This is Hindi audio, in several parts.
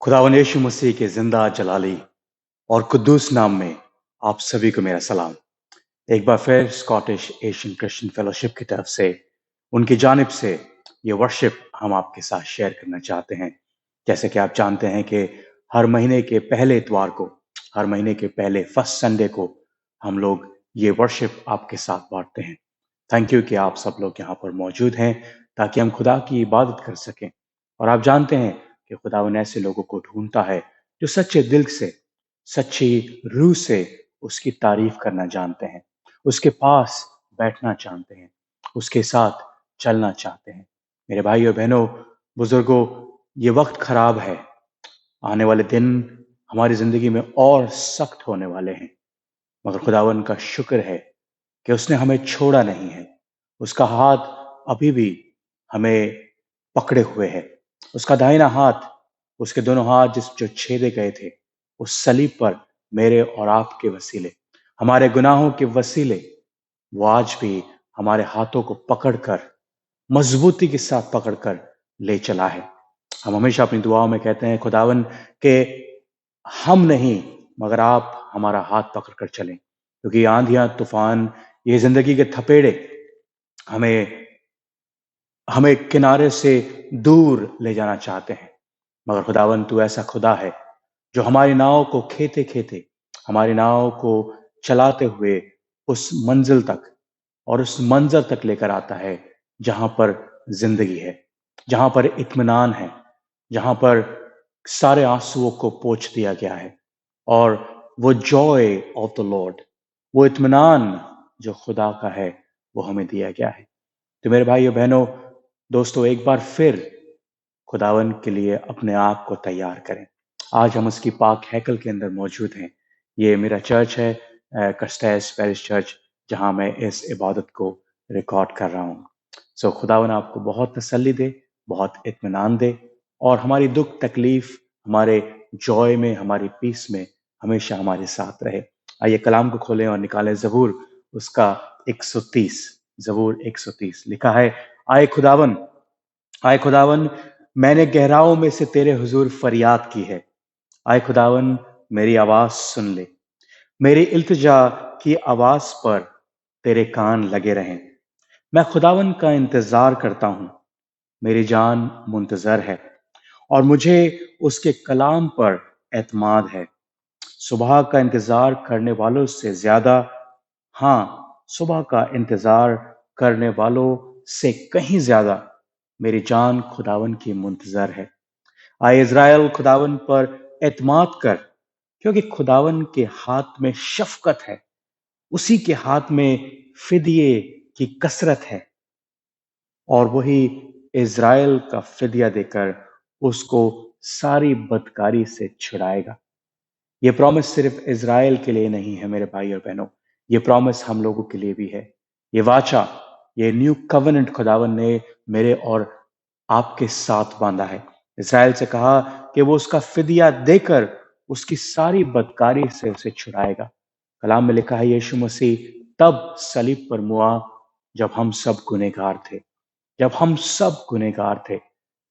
खुदावन यीशु मसीह के जिंदा जलाली और कुद्दूस नाम में आप सभी को मेरा सलाम। एक बार फिर स्कॉटिश एशियन क्रिश्चियन फेलोशिप की तरफ से उनकी जानिब से ये वर्शिप हम आपके साथ शेयर करना चाहते हैं। जैसे कि आप जानते हैं कि हर महीने के पहले इतवार को, हर महीने के पहले फर्स्ट संडे को हम लोग ये वर्शिप आपके साथ बांटते हैं। थैंक यू कि आप सब लोग यहाँ पर मौजूद हैं ताकि हम खुदा की इबादत कर सकें। और आप जानते हैं कि खुदावन ऐसे लोगों को ढूंढता है जो सच्चे दिल से, सच्ची रूह से उसकी तारीफ करना जानते हैं, उसके पास बैठना चाहते हैं, उसके साथ चलना चाहते हैं। मेरे भाइयों बहनों, बुजुर्गों, ये वक्त खराब है। आने वाले दिन हमारी जिंदगी में और सख्त होने वाले हैं, मगर खुदावन का शुक्र है कि उसने हमें छोड़ा नहीं है। उसका हाथ अभी भी हमें पकड़े हुए है। उसका दाहिना हाथ, उसके दोनों हाथ जो छेदे गए थे उस सलीब पर, मेरे और आपके वसीले, हमारे गुनाहों के वसीले, वो आज भी हमारे हाथों को पकड़कर, मजबूती के साथ पकड़कर ले चला है। हम हमेशा अपनी दुआओं में कहते हैं खुदावन के हम नहीं मगर आप हमारा हाथ पकड़कर चलें, क्योंकि आंधियां, तूफान, ये जिंदगी के थपेड़े हमें हमें किनारे से दूर ले जाना चाहते हैं। मगर खुदावन तू ऐसा खुदा है जो हमारी नाव को खेते खेते, हमारी नाव को चलाते हुए उस मंजिल तक और उस मंजर तक लेकर आता है जहां पर जिंदगी है, जहां पर इत्मीनान है, जहां पर सारे आंसुओं को पोंछ दिया गया है। और वो जॉय ऑफ द लॉर्ड, वो इत्मीनान जो खुदा का है, वो हमें दिया गया है। तो मेरे भाइयों बहनों, दोस्तों, एक बार फिर खुदावन के लिए अपने आप को तैयार करें। आज हम उसकी पाक हैकल के अंदर मौजूद हैं। ये मेरा चर्च है, कस्टेस पेरिश चर्च, जहां मैं इस इबादत को रिकॉर्ड कर रहा हूँ। सो खुदावन आपको बहुत तसल्ली दे, बहुत इत्मीनान दे, और हमारी दुख तकलीफ, हमारे जॉय में, हमारी पीस में हमेशा हमारे साथ रहे। आइए कलाम को खोलें और निकालें जबूर उसका 130। जबूर 130 लिखा है, आए खुदावन, आए खुदावन, मैंने गहराओं में से तेरे हुजूर फरियाद की है। आए खुदावन, मेरी आवाज सुन ले। मेरी इल्तिजा की आवाज पर तेरे कान लगे रहें। मैं खुदावन का इंतजार करता हूं, मेरी जान मुंतजर है, और मुझे उसके कलाम पर एतमाद है। सुबह का इंतजार करने वालों से ज्यादा, हाँ, सुबह का इंतजार करने वालों से कहीं ज्यादा मेरी जान खुदावन की मुंतजर है। आए इज़राइल, खुदावन पर एतमाद कर, क्योंकि खुदावन के हाथ में शफकत है, उसी के हाथ में फिदिये की कसरत है, और वही इज़राइल का फिदिया देकर उसको सारी बदकारी से छुड़ाएगा। ये प्रॉमिस सिर्फ इज़राइल के लिए नहीं है मेरे भाई और बहनों, ये प्रॉमिस हम लोगों के लिए भी है। ये वाचा, ये न्यू कवेनेंट खुदावन ने मेरे और आपके साथ बांधा है। इज़राइल से कहा कि वो उसका फिदिया देकर उसकी सारी बदकारी से उसे छुड़ाएगा। कलाम में लिखा है, यीशु मसीह तब सलीब पर मुआ जब हम सब गुनहगार थे, जब हम सब गुनहगार थे,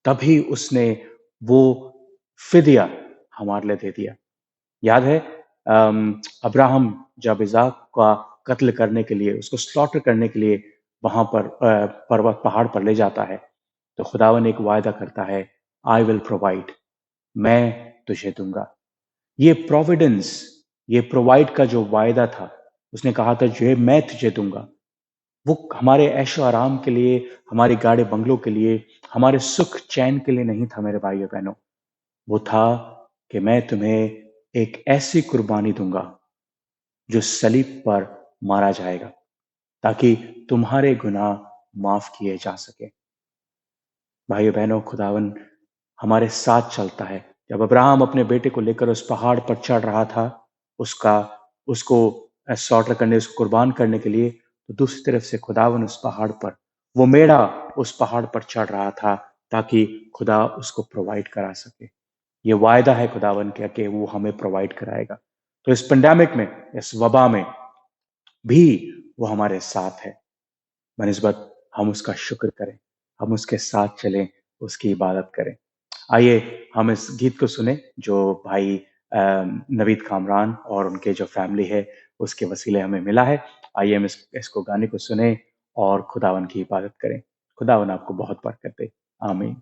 तभी उसने वो फिदिया हमारे लिए दे दिया। याद है अब्राहम जब इजाक का कत्ल करने के लिए, उसको स्लॉटर करने के लिए वहां पर पर्वत पहाड़ पर ले जाता है, तो खुदावन एक वायदा करता है, आई विल प्रोवाइड, मैं तुझे दूंगा। ये प्रोविडेंस, ये प्रोवाइड का जो वायदा था, उसने कहा था जो मैं तुझे दूंगा, वो हमारे ऐशो आराम के लिए, हमारे गाड़े बंगलों के लिए, हमारे सुख चैन के लिए नहीं था मेरे भाइयों बहनों। वो था कि मैं तुम्हें एक ऐसी कुर्बानी दूंगा जो सलीब पर मारा जाएगा, ताकि तुम्हारे गुनाह माफ किए जा सके। भाइयों बहनों, खुदावन हमारे साथ चलता है। जब अब्राहम अपने बेटे को लेकर उस पहाड़ पर चढ़ रहा था, उसका उसको स्लॉटर करने, उसको कुर्बान करने के लिए, तो दूसरी तरफ से खुदावन उस पहाड़ पर, वो मेढ़ा उस पहाड़ पर चढ़ रहा था ताकि खुदा उसको प्रोवाइड करा सके। ये वायदा है खुदावन का कि वो हमें प्रोवाइड कराएगा। तो इस पेंडेमिक में, इस वबा में भी वो हमारे साथ है। बनिस्बत हम उसका शुक्र करें, हम उसके साथ चलें, उसकी इबादत करें। आइए हम इस गीत को सुने जो भाई नवीद कामरान और उनके जो फैमिली है उसके वसीले हमें मिला है। आइए हम इसको गाने को सुने और खुदावन की इबादत करें। खुदावन आपको बहुत बरकत दे। आमीन।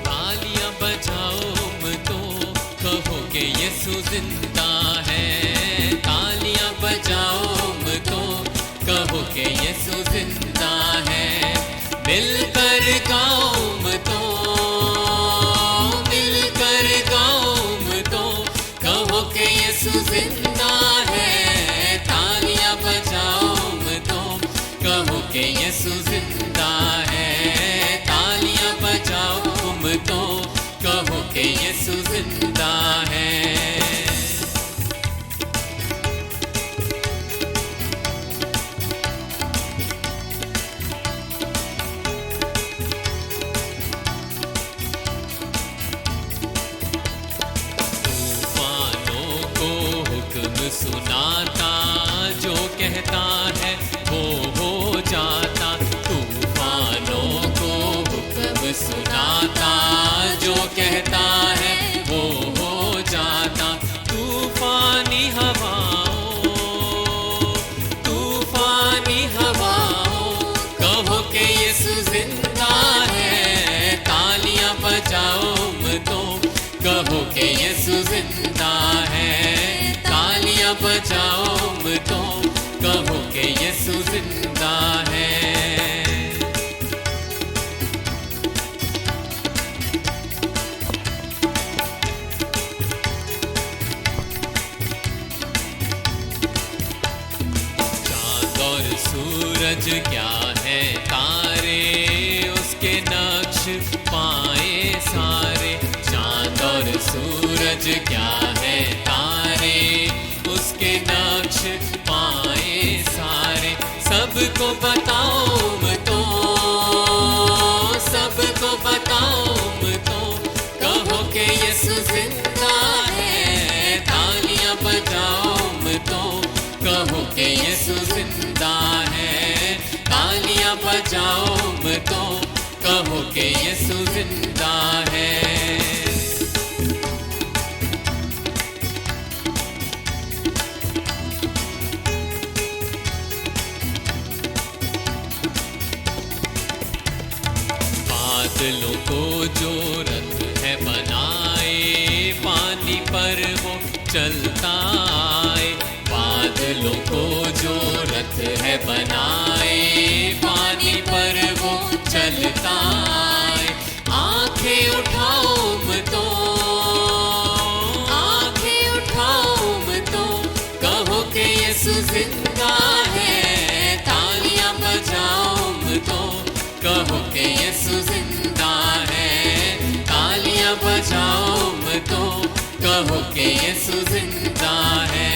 तालियां बजाओ तो कहो कि यीशु जिंदा है। तालियां बजाओ तो कहो कि यीशु जिंदा है। मिलकर गाओ तो मिलकर गाओ तो कहो कि यीशु जिंदा है। तालियां बजाओ तो कहो कि यीशु जिंदा है। तालियां बजाओ तो कहो कि यीशु जिंदा है। तूफानों को हुक्म सुनाता जो कहता है वो हो जाता। तूफानों को हुक्म सुनाता जो कहता है वो हो जाता। तूफानी हवाओं कहो कि यीशु जिंदा है। तालियां बजाओ तो कहो कि यीशु जिंदा है। तालियां बजाओ तो कहो कि यीशु जिंदा है। चांद और सूरज क्या है तारे उसके नक्श पाए सारे। चांद और सूरज क्या है तारे उसके नक्श पाए सारे। सबको बताओ तो सबको बताओ तो कहो कि यीशु जिंदा है। तालियां बजाओ तो कहो कि यीशु जिंदा है। तालियां बजाओ तो कहो कि यीशु जिंदा है। बादलों को जो रथ है बनाए पानी पर वो चलता आए। बादलों को जो रथ है बनाए पानी पर वो चलता आए। आंखें उठाओ तो कहो कि यीशु जिंदा है। तालियां बजाओ तो कहो कि यीशु जिंदा है। तालियां बजाओ तो कहो कि यीशु जिंदा है।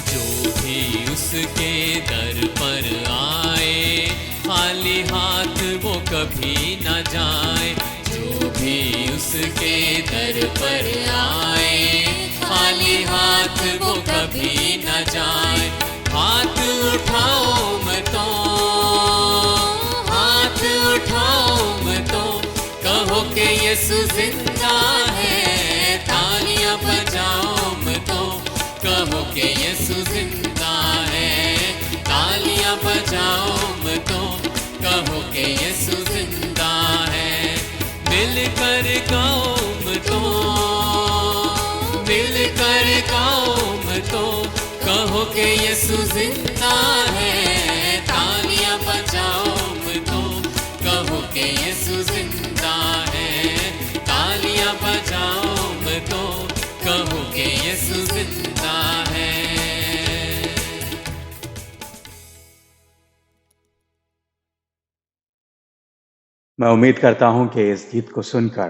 जो भी उसके दर पर आए खाली हाथ वो कभी न जाए। जो भी उसके दर पर आए खाली हाथ वो कभी न जाए। हाथ उठाओ तो कहो कि यीशु जिंदा है। तालियां बजाओ तो कहो कि यीशु जिंदा है। तालियां बजाओ तो कहो कि यीशु जिंदा है। मिलकर गाओ तो कहो कि यीशु जिंदा है। तालियां बजाओ तो कहो कि यीशु जिंदा है। तालियां बजाओ तो कहो कि यीशु जिंदा है। मैं उम्मीद करता हूं कि इस गीत को सुनकर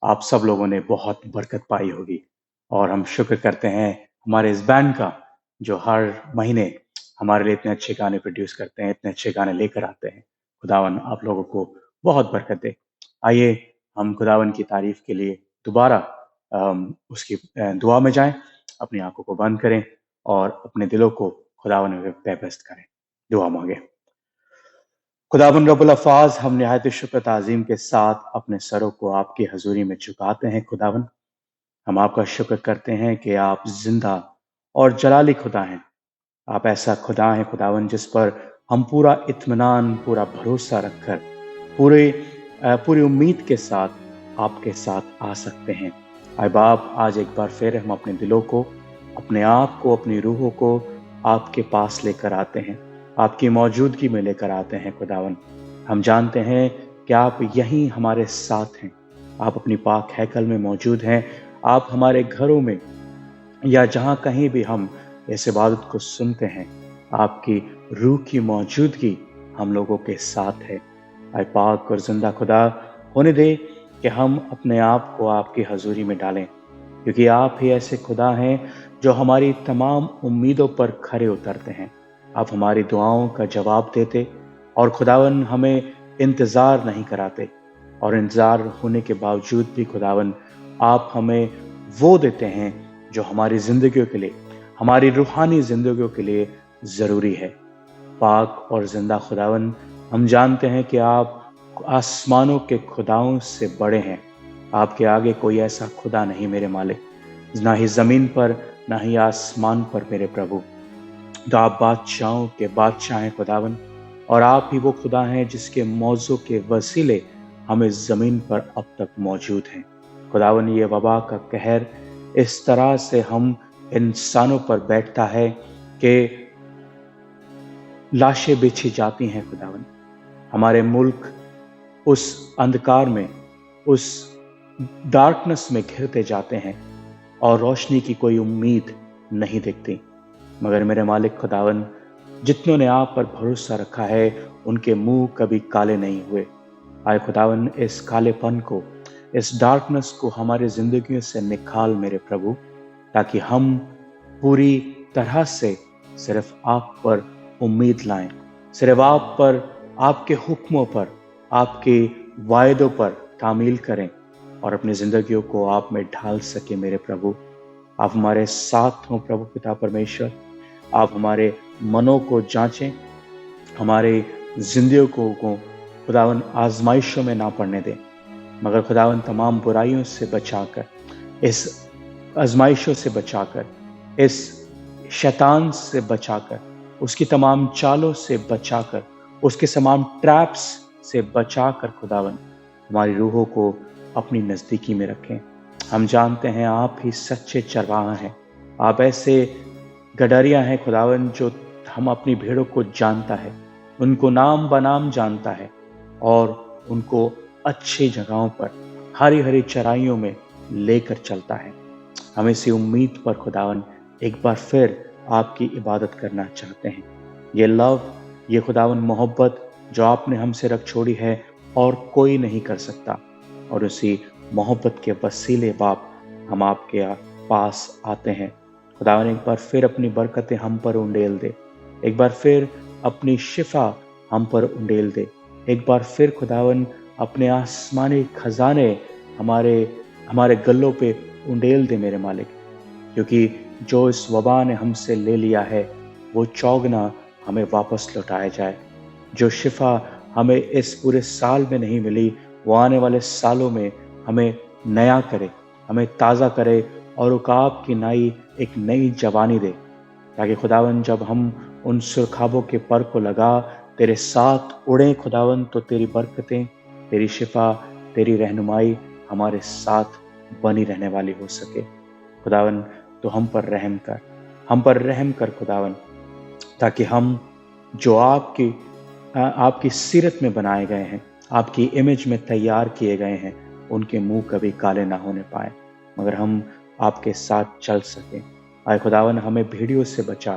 आप सब लोगों ने बहुत बरकत पाई होगी और हम शुक्र करते हैं हमारे इस बैंड का, जो हर महीने हमारे लिए इतने अच्छे गाने प्रोड्यूस करते हैं, इतने अच्छे गाने लेकर आते हैं। खुदावन आप लोगों को बहुत बरकत दे। आइए हम खुदावन की तारीफ के लिए दोबारा उसकी दुआ में जाएं, अपनी आंखों को बंद करें और अपने दिलों को खुदावन में पेवस्त करें। दुआ मांगे। खुदावन रब्बुल अल्फाज, हम निहायत शुक्र ताज़ीम के साथ अपने सरों को आपकी हजूरी में झुकाते हैं। खुदावन, हम आपका शुक्र करते हैं कि आप जिंदा और जलाली खुदा हैं। आप ऐसा खुदा हैं खुदावन जिस पर हम पूरा इत्मीनान, पूरा भरोसा रखकर पूरी उम्मीद के साथ आपके साथ आ सकते हैं। आए बाप, आज एक बार फिर हम अपने दिलों को, अपने आप को, अपनी रूहों को आपके पास लेकर आते हैं, आपकी मौजूदगी में लेकर आते हैं। खुदावन, हम जानते हैं कि आप यहीं हमारे साथ हैं। आप अपनी पाक हैकल में मौजूद हैं। आप हमारे घरों में या जहाँ कहीं भी हम इस इबादत को सुनते हैं, आपकी रूह की मौजूदगी हम लोगों के साथ है। आए पाक और जिंदा खुदा, होने दे कि हम अपने आप को आपकी हजूरी में डालें, क्योंकि आप ही ऐसे खुदा हैं जो हमारी तमाम उम्मीदों पर खरे उतरते हैं। आप हमारी दुआओं का जवाब देते और खुदावन हमें इंतज़ार नहीं कराते, और इंतज़ार होने के बावजूद भी खुदावन आप हमें वो देते हैं जो हमारी ज़िंदगियों के लिए, हमारी रूहानी ज़िंदगियों के लिए ज़रूरी है। पाक और ज़िंदा खुदावन, हम जानते हैं कि आप आसमानों के खुदाओं से बड़े हैं। आपके आगे कोई ऐसा खुदा नहीं मेरे मालिक, ना ही ज़मीन पर ना ही आसमान पर मेरे प्रभु। तो आप बादशाहों के बादशाह हैं खुदावन, और आप ही वो खुदा हैं जिसके मौजों के वसीले हम इस ज़मीन पर अब तक मौजूद हैं। खुदावन, ये वबा का कहर इस तरह से हम इंसानों पर बैठता है कि लाशें बिछी जाती हैं। खुदावन, हमारे मुल्क उस अंधकार में, उस डार्कनेस में घिरते जाते हैं और रोशनी की कोई उम्मीद नहीं दिखती। मगर मेरे मालिक खुदावन, जितनों ने आप पर भरोसा रखा है उनके मुंह कभी काले नहीं हुए। आए खुदावन, इस कालेपन को, इस डार्कनेस को हमारी जिंदगियों से निकाल मेरे प्रभु, ताकि हम पूरी तरह से सिर्फ आप पर उम्मीद लाएं, सिर्फ आप पर, आपके हुक्मों पर, आपके वायदों पर तामील करें और अपनी जिंदगियों को आप में ढाल सके मेरे प्रभु। आप हमारे साथ हों प्रभु पिता परमेश्वर। आप हमारे मनों को जांचें, हमारे जिंदगियों को खुदावन आजमाइशों में ना पड़ने दें, मगर खुदावन तमाम बुराइयों से बचाकर, इस आजमाइशों से बचाकर, इस शैतान से बचाकर, उसकी तमाम चालों से बचाकर, उसके तमाम ट्रैप्स से बचाकर खुदावन हमारी रूहों को अपनी नज़दीकी में रखें। हम जानते हैं आप ही सच्चे चरवाहा हैं। आप ऐसे गडरिया हैं खुदावन जो हम अपनी भेड़ों को जानता है, उनको नाम बनाम जानता है और उनको अच्छी जगहों पर, हरी हरी चराइयों में लेकर चलता है। हम इसी उम्मीद पर खुदावन एक बार फिर आपकी इबादत करना चाहते हैं। ये लव, ये खुदावन मोहब्बत जो आपने हमसे रख छोड़ी है और कोई नहीं कर सकता, और उसी मोहब्बत के वसीले बाप हम आपके पास आते हैं। खुदावन एक बार फिर अपनी बरकतें हम पर उंडेल दे, एक बार फिर अपनी शिफा हम पर उंडेल दे, एक बार फिर खुदावन अपने आसमानी खजाने हमारे गलों पे उंडेल दे मेरे मालिक, क्योंकि जो इस वबा ने हमसे ले लिया है वो चौगना हमें वापस लौटाया जाए। जो शिफा हमें इस पूरे साल में नहीं मिली, वो आने वाले सालों में हमें नया करे, हमें ताज़ा करे और उकाब की नाई एक नई जवानी दे, ताकि खुदावन जब हम उन सुरखाबों के पर को लगा तेरे साथ उड़ें खुदावन, तो तेरी बरकतें, तेरी शिफा, तेरी रहनुमाई हमारे साथ बनी रहने वाली हो सके। खुदावन तो हम पर रहम कर खुदावन, ताकि हम जो आपकी सीरत में बनाए गए हैं, आपकी इमेज में तैयार किए गए हैं, उनके मुंह कभी काले ना होने पाए, मगर हम आपके साथ चल सकें। आए खुदावन हमें भेड़ियों से बचा,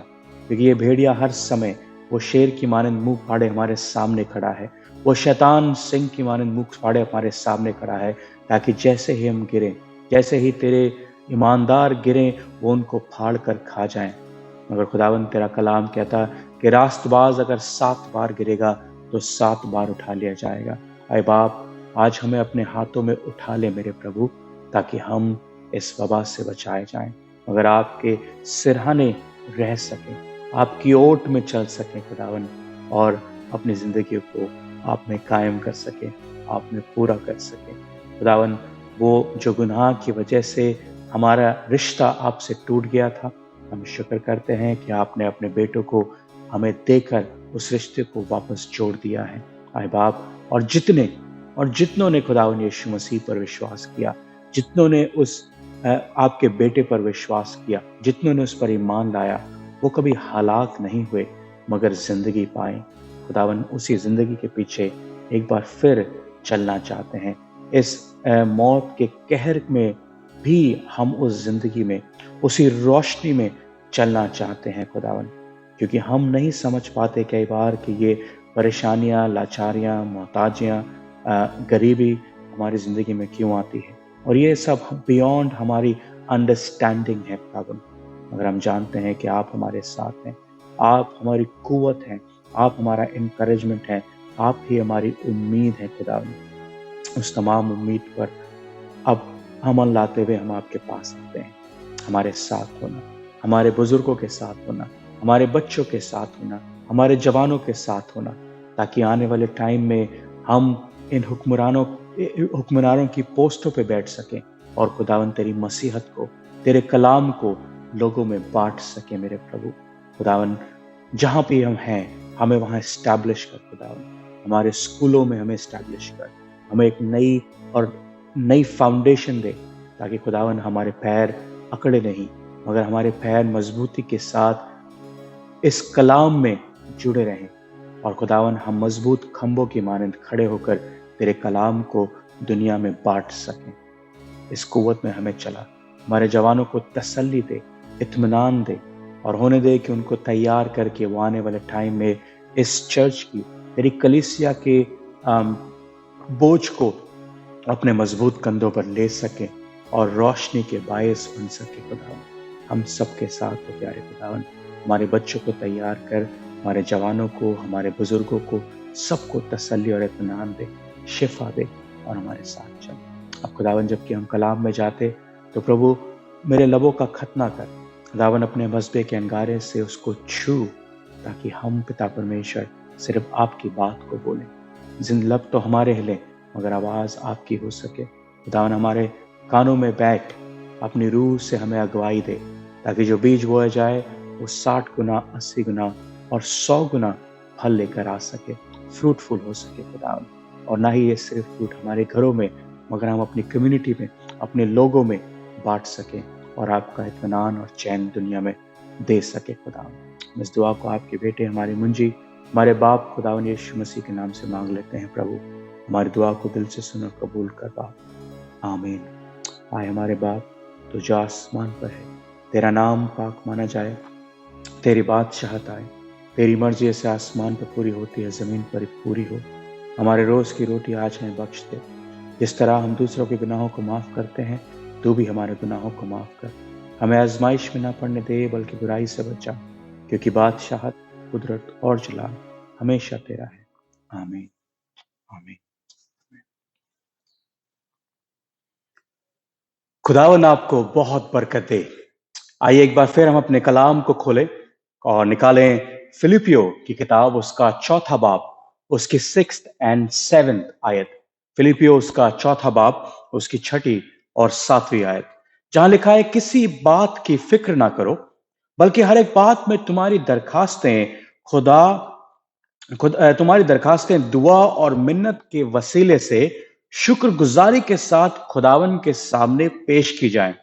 क्योंकि ये भेड़िया हर समय वो शेर की मानंद मुंह फाड़े हमारे सामने खड़ा है, वो शैतान सिंह की मानंद मुंह फाड़े हमारे सामने खड़ा है, ताकि जैसे ही हम गिरें, जैसे ही तेरे ईमानदार गिरें वो उनको फाड़ कर खा जाएं। मगर खुदावन तेरा कलाम कहता कि रास्तबाज अगर 7 बार गिरेगा तो 7 बार उठा लिया जाएगा। आए बाप, आज हमें अपने हाथों में उठा ले मेरे प्रभु, ताकि हम इस वबा से बचाए जाएं, मगर आपके सिरहाने रह सकें, आपकी ओट में चल सकें खुदावन, और अपनी ज़िंदगी को आप में कायम कर सकें, आप में पूरा कर सकें। खुदावन, वो जो गुनाह की वजह से हमारा रिश्ता आपसे टूट गया था, हम शुक्र करते हैं कि आपने अपने बेटों को हमें देकर उस रिश्ते को वापस जोड़ दिया है। आए बाप, और जितनों ने खुदावन यीशु मसीह पर विश्वास किया, जितनों ने उस आपके बेटे पर विश्वास किया, जितनों ने उस पर ईमान लाया, वो कभी हलाक नहीं हुए मगर जिंदगी पाए। खुदावन, उसी जिंदगी के पीछे एक बार फिर चलना चाहते हैं। इस मौत के कहर में भी हम उस जिंदगी में, उसी रोशनी में चलना चाहते हैं खुदावन, क्योंकि हम नहीं समझ पाते कई बार कि ये परेशानियां, लाचारियां, मोहताजियां, गरीबी हमारी ज़िंदगी में क्यों आती है, और ये सब बियॉन्ड हमारी अंडरस्टैंडिंग है खुदावन। मगर हम जानते हैं कि आप हमारे साथ हैं, आप हमारी कुव्वत हैं, आप हमारा इनकरेजमेंट है, आप ही हमारी उम्मीद है खुदावन। उस तमाम उम्मीद पर अब अमल लाते हुए हम आपके पास आते हैं। हमारे साथ होना, हमारे बुजुर्गों के साथ होना, हमारे बच्चों के साथ होना, हमारे जवानों के साथ होना, ताकि आने वाले टाइम में हम इन हुक्मरानों की पोस्टों पे बैठ सकें और खुदावन तेरी मसीहत को, तेरे कलाम को लोगों में बांट सकें मेरे प्रभु। खुदावन, जहाँ भी हम हैं हमें वहाँ एस्टैब्लिश कर खुदावन, हमारे स्कूलों में हमें एस्टैब्लिश कर, हमें एक नई फाउंडेशन दे, ताकि खुदावन हमारे पैर अकड़े नहीं मगर हमारे पैर मजबूती के साथ इस कलाम में जुड़े रहें, और खुदावन हम मजबूत खंभों की मानंद खड़े होकर तेरे कलाम को दुनिया में बांट सकें। इस कुव्वत में हमें चला, हमारे जवानों को तसल्ली दे, इत्मीनान दे, और होने दे कि उनको तैयार करके वो आने वाले टाइम में इस चर्च की, तेरी कलीसिया के बोझ को अपने मजबूत कंधों पर ले सके और रोशनी के बायस बन सके। खुदावन, हम सबके साथ हो प्यारे खुदावन, हमारे बच्चों को तैयार कर, हमारे जवानों को, हमारे बुजुर्गों को, सबको तसल्ली और इत्मीनान दे, शिफा दे और हमारे साथ चल। अब खुदावन, जबकि हम कलाम में जाते तो प्रभु मेरे लबों का खतना कर, खुदावन अपने मस्बे के अंगारे से उसको छू, ताकि हम पिता परमेश्वर सिर्फ आपकी बात को बोलें। जिन लब तो हमारे हिले मगर आवाज़ आपकी हो सके। खुदावन, हमारे कानों में बैठ अपनी रूह से हमें अगुवाई दे, ताकि जो बीज बोया जाए वो 60 गुना, 80 गुना और 100 गुना फल लेकर आ सके, फ्रूटफुल हो सके खुदावन। और ना ही ये सिर्फ फ्रूट हमारे घरों में मगर हम अपनी कम्युनिटी में, अपने लोगों में बांट सकें और आपका इत्मीनान और चैन दुनिया में दे सके खुदावन। इस दुआ को आपके बेटे, हमारे मुंजी, हमारे बाप खुदावन यीशु मसीह के नाम से मांग लेते हैं प्रभु। हमारी दुआ को दिल से सुनो, कबूल कर बाप, आमीन। आए हमारे बाप, तू जो आसमान पर है, तेरा नाम पाक माना जाए, तेरी बादशाहत आए, तेरी मर्जी जैसे आसमान पर पूरी होती है ज़मीन पर भी पूरी हो। हमारे रोज़ की रोटी आज हमें बख्श दे, जिस तरह हम दूसरों के गुनाहों को माफ़ करते हैं, तू भी हमारे गुनाहों को माफ़ कर। हमें आजमाइश में ना पड़ने दे, बल्कि बुराई से बचा, क्योंकि बादशाहत, कुदरत और जलाल हमेशा तेरा है। आमीन, आमीन। खुदावन आपको बहुत बरकत दे। आइए एक बार फिर हम अपने कलाम को खोलें और निकालें फिलिपियो की किताब, उसका 4था बाब, उसकी 6th and 7th आयत। फिलिपियो उसका 4था बाब, उसकी 6ठी और 7वीं आयत, जहां लिखा है, किसी बात की फिक्र ना करो, बल्कि हर एक बात में तुम्हारी दरखास्तें दुआ और मिन्नत के वसीले से शुक्रगुजारी के साथ खुदावन के सामने पेश की जाएं।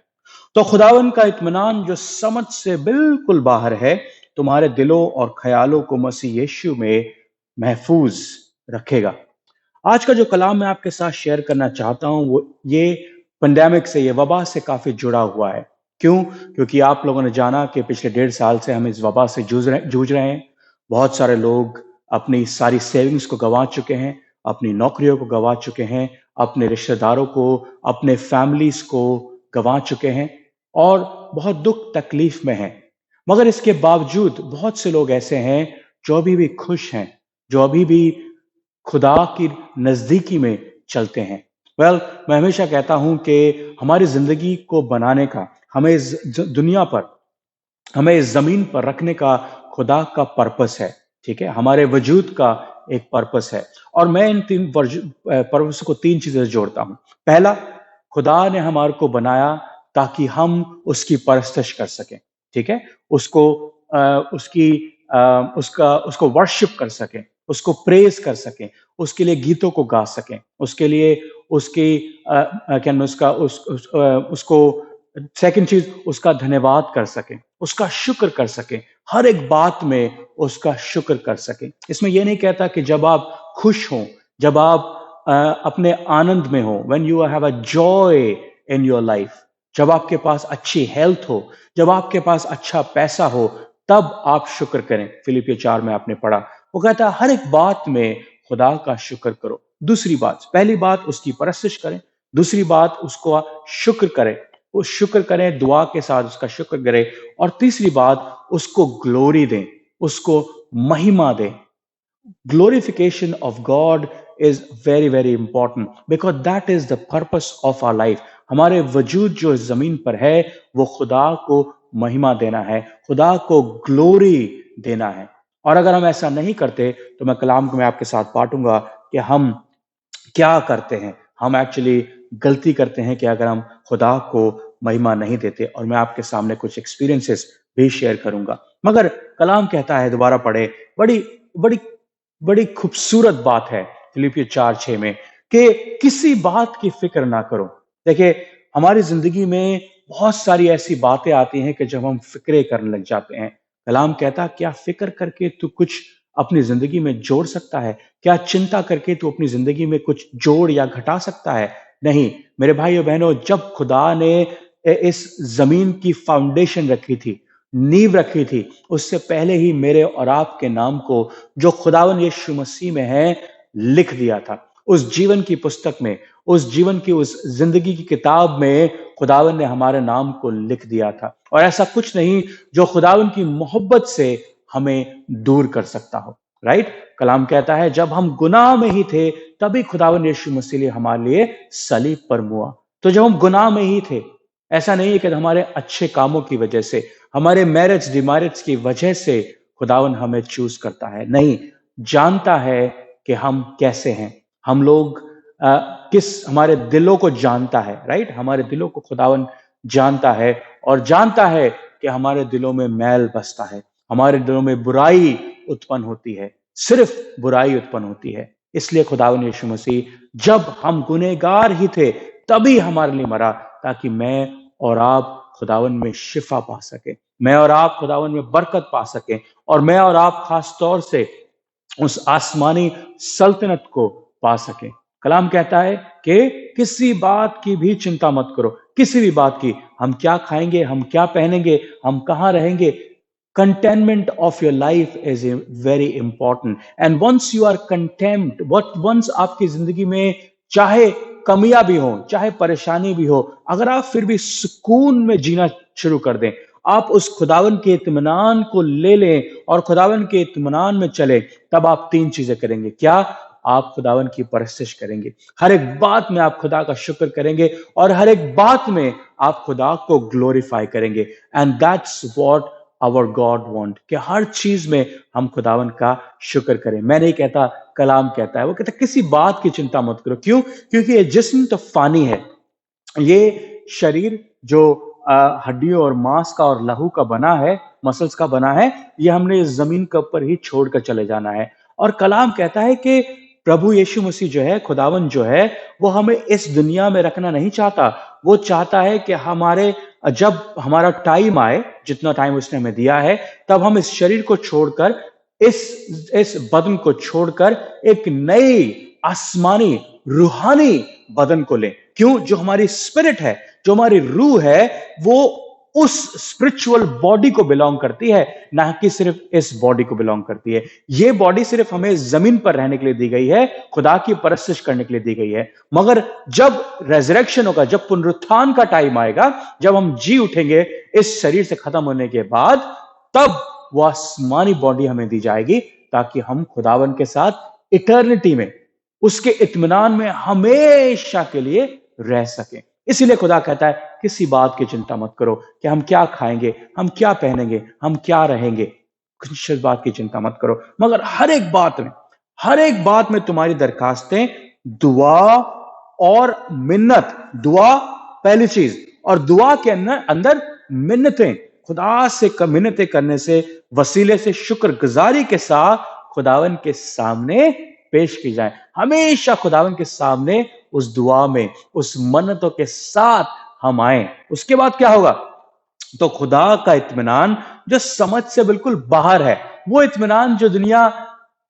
तो खुदावन का इत्मीनान जो समझ से बिल्कुल बाहर है, तुम्हारे दिलों और ख्यालों को मसीह यीशु में महफूज रखेगा। आज का जो कलाम मैं आपके साथ शेयर करना चाहता हूं, वो ये पेंडेमिक से, ये वबा से काफी जुड़ा हुआ है। क्यों? क्योंकि आप लोगों ने जाना कि पिछले 1.5 साल से हम इस वबा से जूझ रहे हैं। बहुत सारे लोग अपनी सारी सेविंग्स को गंवा चुके हैं, अपनी नौकरियों को गंवा चुके हैं, अपने रिश्तेदारों को, अपने फैमिलीज को गंवा चुके हैं। और बहुत दुख तकलीफ में हैं। मगर इसके बावजूद बहुत से लोग ऐसे हैं जो अभी भी खुश हैं, जो अभी भी खुदा की नजदीकी में चलते हैं। मैं हमेशा कहता हूं कि हमारी जिंदगी को बनाने का, हमें दुनिया पर, हमें इस जमीन पर रखने का खुदा का पर्पस है। ठीक है, हमारे वजूद का एक पर्पस है। और मैं इन पर्पस को तीन चीजें से जोड़ता हूं। पहला, खुदा ने हमारे को बनाया ताकि हम उसकी परस्तिश कर सकें। ठीक है, उसको उसकी उसको वर्शिप कर सकें, उसको प्रेज कर सकें, उसके लिए गीतों को गा सकें, उसके लिए उसकी क्या उसका उसको सेकंड चीज, उसका धन्यवाद कर सकें, उसका शुक्र कर सकें, हर एक बात में उसका शुक्र कर सकें। इसमें यह नहीं कहता कि जब आप खुश हों, जब आप अपने आनंद में हो, when you have a joy in your life, जब आपके पास अच्छी हेल्थ हो, जब आपके पास अच्छा पैसा हो, तब आप शुक्र करें। फिलिपियो 4 में आपने पढ़ा, वो कहता है हर एक बात में खुदा का शुक्र करो। दूसरी बात, पहली बात उसकी परस्तिश करें, दूसरी बात उसको शुक्र करें, उस शुक्र करें, दुआ के साथ उसका शुक्र करें, और तीसरी बात उसको ग्लोरी दें, उसको महिमा दें। Glorification of God is very very important because that is the purpose of our life. हमारे वजूद जो इस जमीन पर है वो खुदा को महिमा देना है, खुदा को ग्लोरी देना है। और अगर हम ऐसा नहीं करते तो मैं कलाम को मैं आपके साथ बांटूंगा कि हम क्या करते हैं। हम एक्चुअली गलती करते हैं कि अगर हम खुदा को महिमा नहीं देते, और मैं आपके सामने कुछ एक्सपीरियंसेस भी शेयर करूंगा। मगर कलाम कहता है, दोबारा पढ़े, बड़ी बड़ी बड़ी खूबसूरत बात है फिलिपियो 4:6 में, कि किसी बात की फिक्र ना करो। देखिए, हमारी जिंदगी में बहुत सारी ऐसी बातें आती हैं कि जब हम फिक्रे करने लग जाते हैं, कलाम कहता, क्या फिक्र करके तू कुछ अपनी जिंदगी में जोड़ सकता है? क्या चिंता करके तू अपनी जिंदगी में कुछ जोड़ या घटा सकता है? नहीं मेरे भाइयों बहनों, जब खुदा ने इस जमीन की फाउंडेशन रखी थी, नींव रखी थी, उससे पहले ही मेरे और आपके नाम को जो खुदावन यीशु मसीह में है लिख दिया था। उस जीवन की पुस्तक में, उस जीवन की उस जिंदगी की किताब में खुदावन ने हमारे नाम को लिख दिया था। और ऐसा कुछ नहीं जो खुदावन की मोहब्बत से हमें दूर कर सकता हो। राइट, कलाम कहता है जब हम गुनाह में ही थे तभी खुदावन यीशु मसीह ने हमारे लिए सलीब पर मुआ। तो जब हम गुनाह में ही थे, ऐसा नहीं है कि हमारे अच्छे कामों की वजह से, हमारे मैरिज डिमैरिज की वजह से खुदावन हमें चूज करता है। नहीं, जानता है कि हम कैसे हैं, हम लोग किस, हमारे दिलों को जानता है। राइट, हमारे दिलों को खुदावन जानता है, और जानता है कि हमारे दिलों में मैल बसता है, हमारे दिलों में बुराई उत्पन्न होती है, सिर्फ बुराई उत्पन्न होती है। इसलिए खुदावन यीशु मसीह जब हम गुनहगार ही थे तभी हमारे लिए मरा, ताकि मैं और आप खुदावन में शिफा पा सके, मैं और आप खुदावन में बरकत पा सके, और मैं और आप खास तौर से उस आसमानी सल्तनत को पा सके। कलाम कहता है कि किसी बात की भी चिंता मत करो, किसी भी बात की, हम क्या खाएंगे, हम क्या पहनेंगे, हम कहाँ रहेंगे। contentment of your life is very important, and once you are content, once आपकी जिंदगी में चाहे कमियां भी हो, चाहे परेशानी भी हो, अगर आप फिर भी सुकून में जीना शुरू कर दें, आप उस खुदावन के इत्मीनान को ले लें और खुदावन के इत्मीनान में चले, तब आप तीन चीजें करेंगे। क्या? आप खुदावन की परस्तिश करेंगे, हर एक बात में आप खुदा का शुक्र करेंगे, और हर एक बात में आप खुदा को ग्लोरीफाई करेंगे। And that's what our God want, कि हर चीज में हम खुदावन का शुक्र करें। मैं नहीं कहता, कलाम कहता है, वो कहता है किसी बात की चिंता मत करो। क्यों? क्योंकि ये जिस्म तो फानी है, ये शरीर जो हड्डियों और मांस का और लहू का बना है, मसल्स का बना है, ये हमने इस जमीन के ऊपर ही छोड़कर चले जाना है। और कलाम कहता है कि प्रभु यीशु मसीह जो है, खुदावन जो है, वो हमें इस दुनिया में रखना नहीं चाहता। वो चाहता है कि जब हमारा टाइम आए, जितना टाइम उसने हमें दिया है, तब हम इस शरीर को छोड़कर, इस बदन को छोड़कर एक नई आसमानी रूहानी बदन को लें। क्यों? जो हमारी स्पिरिट है, जो हमारी रूह है, वो उस स्पिरिचुअल बॉडी को बिलोंग करती है, ना कि सिर्फ इस बॉडी को बिलोंग करती है। ये बॉडी सिर्फ हमें जमीन पर रहने के लिए दी गई है, खुदा की परस्तिश करने के लिए दी गई है। मगर जब रेजरेक्शन होगा, जब पुनरुत्थान का टाइम आएगा, जब हम जी उठेंगे इस शरीर से खत्म होने के बाद, तब वह आसमानी बॉडी हमें दी जाएगी, ताकि हम खुदावन के साथ इटर्निटी में, उसके इत्मीनान में हमेशा के लिए रह सकें। इसीलिए खुदा कहता है किसी बात की चिंता मत करो कि हम क्या खाएंगे, हम क्या पहनेंगे, हम क्या रहेंगे। किसी बात की चिंता मत करो, मगर हर एक बात में तुम्हारी दरखास्तें, दुआ और मिन्नत। दुआ पहली चीज, और दुआ के अंदर मिन्नतें, खुदा से मिन्नतें करने से, वसीले से, शुक्रगुजारी के साथ खुदावन के सामने पेश की जाए। हमेशा खुदावन के सामने उस दुआ में, उस मन्नतों के साथ हम आए। उसके बाद क्या होगा? तो खुदा का इत्मीनान जो समझ से बिल्कुल बाहर है, वो इत्मीनान जो दुनिया,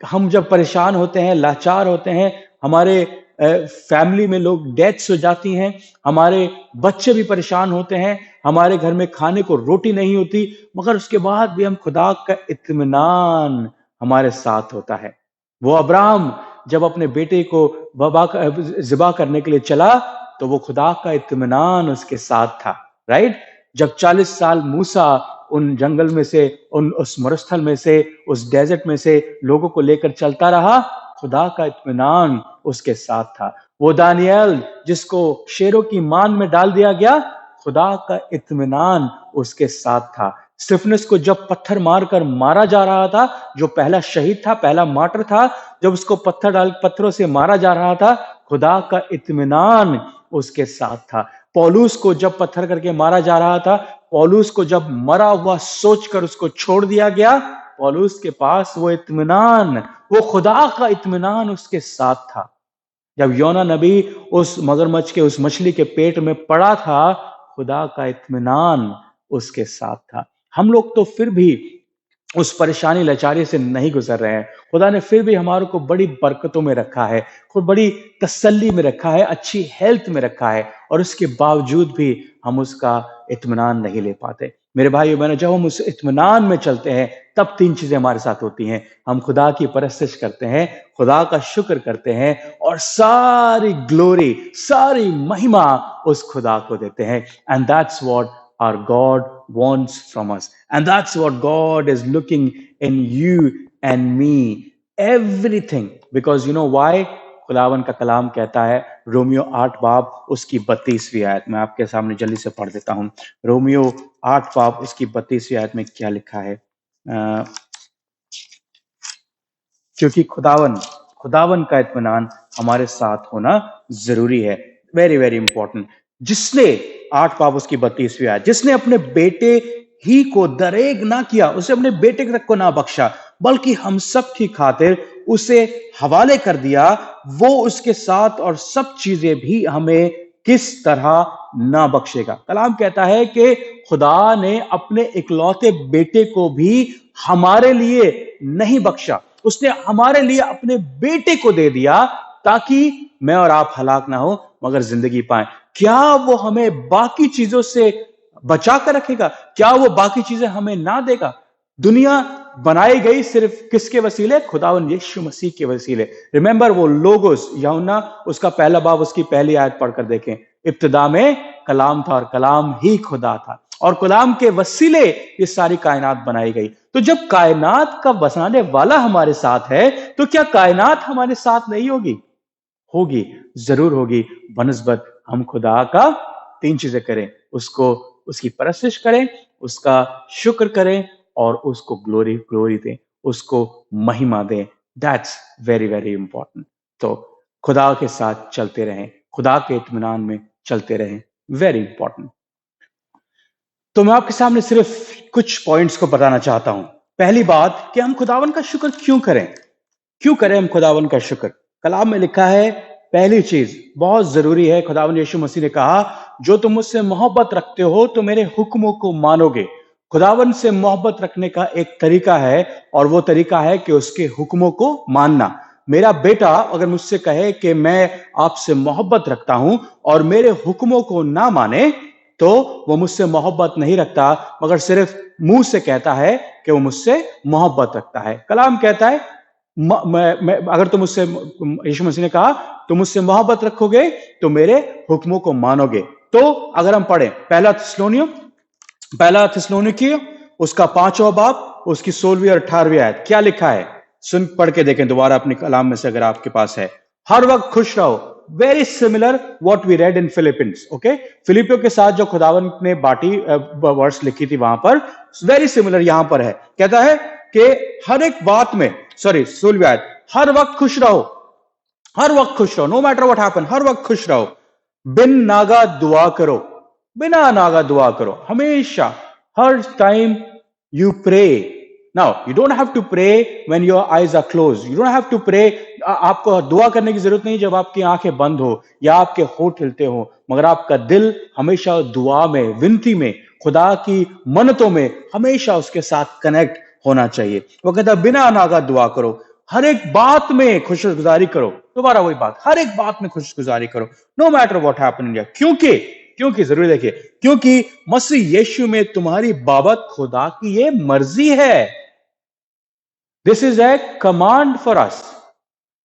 हम जब परेशान होते हैं, लाचार होते हैं, हमारे फैमिली में लोग डेथ्स हो जाती हैं, हमारे बच्चे भी परेशान होते हैं, हमारे घर में खाने को रोटी नहीं होती, मगर उसके बाद भी हम खुदा का इत्मीनान हमारे साथ होता है। वो अब्राहम जब अपने बेटे को ज़िबा करने के लिए चला, तो वो खुदा का इत्मीनान उसके साथ था, राइट? जब 40 साल मूसा उन जंगल में से, उस मरुस्थल में से, उस डेजर्ट में से लोगों को लेकर चलता रहा, खुदा का इत्मीनान उसके साथ था। वो दानियल जिसको शेरों की मान में डाल दिया गया, खुदा का इत्मीनान उसके साथ था। स्तिफनुस को जब पत्थर मारकर मारा जा रहा था, जो पहला शहीद था, पहला मार्टर था, जब उसको पत्थरों से मारा जा रहा था, खुदा का इत्मीनान उसके साथ था। पौलुस को जब पत्थर करके मारा जा रहा था, पौलुस को जब मरा हुआ सोचकर उसको छोड़ दिया गया, पौलुस के पास वो इत्मीनान, वो खुदा का इत्मीनान उसके साथ था। जब योना नबी उस मगरमच्छ के, उस मछली के पेट में पड़ा था, खुदा का इत्मीनान उसके साथ था। हम लोग तो फिर भी उस परेशानी लाचारी से नहीं गुजर रहे हैं। खुदा ने फिर भी हमारे को बड़ी बरकतों में रखा है, खुद बड़ी तसल्ली में रखा है, अच्छी हेल्थ में रखा है, और उसके बावजूद भी हम उसका इत्मीनान नहीं ले पाते। मेरे भाइयों बहनों, जब हम उस इत्मीनान में चलते हैं, तब 3 चीजें हमारे साथ होती हैं। हम खुदा की परस्तिश करते हैं, खुदा का शुक्र करते हैं, और सारी ग्लोरी, सारी महिमा उस खुदा को देते हैं। And that's what our God wants from us, and that's what God is looking in you and me, everything, because you know why? खुदावन का कलाम कहता है, रोमियो 8 बाब उसकी 32वीं आयत में आपके सामने जल्दी से पढ़ देता हूं। रोमियो 8 बाब उसकी 32वीं आयत में क्या लिखा है? क्योंकि खुदावन का इत्मीनान हमारे साथ होना जरूरी है, वेरी वेरी इंपॉर्टेंट। जिसने 8 बाब उसकी 32वीं आयत, जिसने अपने बेटे ही को दरेग ना किया, उसे अपने बेटे तक को ना बख्शा, बल्कि हम सब की खातिर उसे हवाले कर दिया, वो उसके साथ और सब चीजें भी हमें किस तरह ना बख्शेगा। कलाम कहता है कि खुदा ने अपने इकलौते बेटे को भी हमारे लिए नहीं बख्शा, उसने हमारे लिए अपने बेटे को दे दिया, ताकि मैं और आप हलाक ना हो मगर जिंदगी पाएं। क्या वो हमें बाकी चीजों से बचा कर रखेगा? क्या वो बाकी चीजें हमें ना देगा? दुनिया बनाई गई सिर्फ किसके वसीले? खुदावन यीशु मसीह के वसीले। रिमेंबर वो लोगोस, यूहन्ना उसका 1 बाब उसकी पहली आयत पढ़कर देखें। इब्तिदा में कलाम था और कलाम ही खुदा था, और कलाम के वसीले ये सारी कायनात बनाई गई। तो जब कायनात का बसाने वाला हमारे साथ है, तो क्या कायनात हमारे साथ नहीं होगी? होगी, जरूर होगी, बनस्बत हम खुदा का 3 चीजें करें, उसको, उसकी परस्तिश करें, उसका शुक्र करें, और उसको ग्लोरी दें, उसको महिमा दें। That's very very important. तो खुदा के साथ चलते रहें, खुदा के इत्मीनान में चलते रहें, वेरी इंपॉर्टेंट। तो मैं आपके सामने सिर्फ कुछ पॉइंट्स को बताना चाहता हूं। पहली बात कि हम खुदावन का शुक्र क्यों करें हम खुदावन का शुक्र? कलाम में लिखा है, पहली चीज बहुत जरूरी है, खुदावन यीशु मसीह ने कहा, जो तुम मुझसे मोहब्बत रखते हो तो मेरे हुक्मों को मानोगे। खुदावन से मोहब्बत रखने का एक तरीका है, और वो तरीका है कि उसके हुक्मों को मानना। मेरा बेटा अगर मुझसे कहे कि मैं आपसे मोहब्बत रखता हूं और मेरे हुक्मों को ना माने, तो वो मुझसे मोहब्बत नहीं रखता, मगर सिर्फ मुंह से कहता है कि वो मुझसे मोहब्बत रखता है। कलाम कहता है अगर तुम मुझसे, यीशु मसीह ने कहा, तुम मुझसे मोहब्बत रखोगे तो मेरे हुक्मों को मानोगे। तो अगर हम पढ़ें पहला थिस्सलुनीकियों उसका 5वां बाब, उसकी 16वीं और 18वीं आयत, क्या लिखा है सुन पढ़ के देखें दोबारा अपनी कलाम में से अगर आपके पास है। हर वक्त खुश रहो, very similar what we read in Philippians. Okay, फिलिपियो के साथ जो खुदावन ने बाटी वर्ड्स लिखी थी वहां पर वेरी सिमिलर यहां पर है। कहता है कि हर एक बात में, 16वीं आयत, हर वक्त खुश रहो, हर वक्त खुश रहो, नो मैटर व्हाट हैपन, हर वक्त खुश रहो, बिन नागा दुआ करो, बिना नागा दुआ करो, हमेशा, हर time you pray. Now you don't have to pray when your eyes are closed, you don't have to pray, आपको दुआ करने की जरूरत नहीं जब आपकी आंखें बंद हो या आपके होंठ हिलते हो, मगर आपका दिल हमेशा दुआ में, विनती में, खुदा की मन्नतों में हमेशा उसके साथ कनेक्ट होना चाहिए। वो कहता है बिना नागा दुआ करो, हर एक बात में खुशगुजारी करो, दोबारा वही बात, हर एक बात में खुशगुजारी करो, no matter what happen in your, क्योंकि जरूर देखिए, क्योंकि मसीह यीशु में तुम्हारी बाबत खुदा की ये मर्जी है। This is a command for us,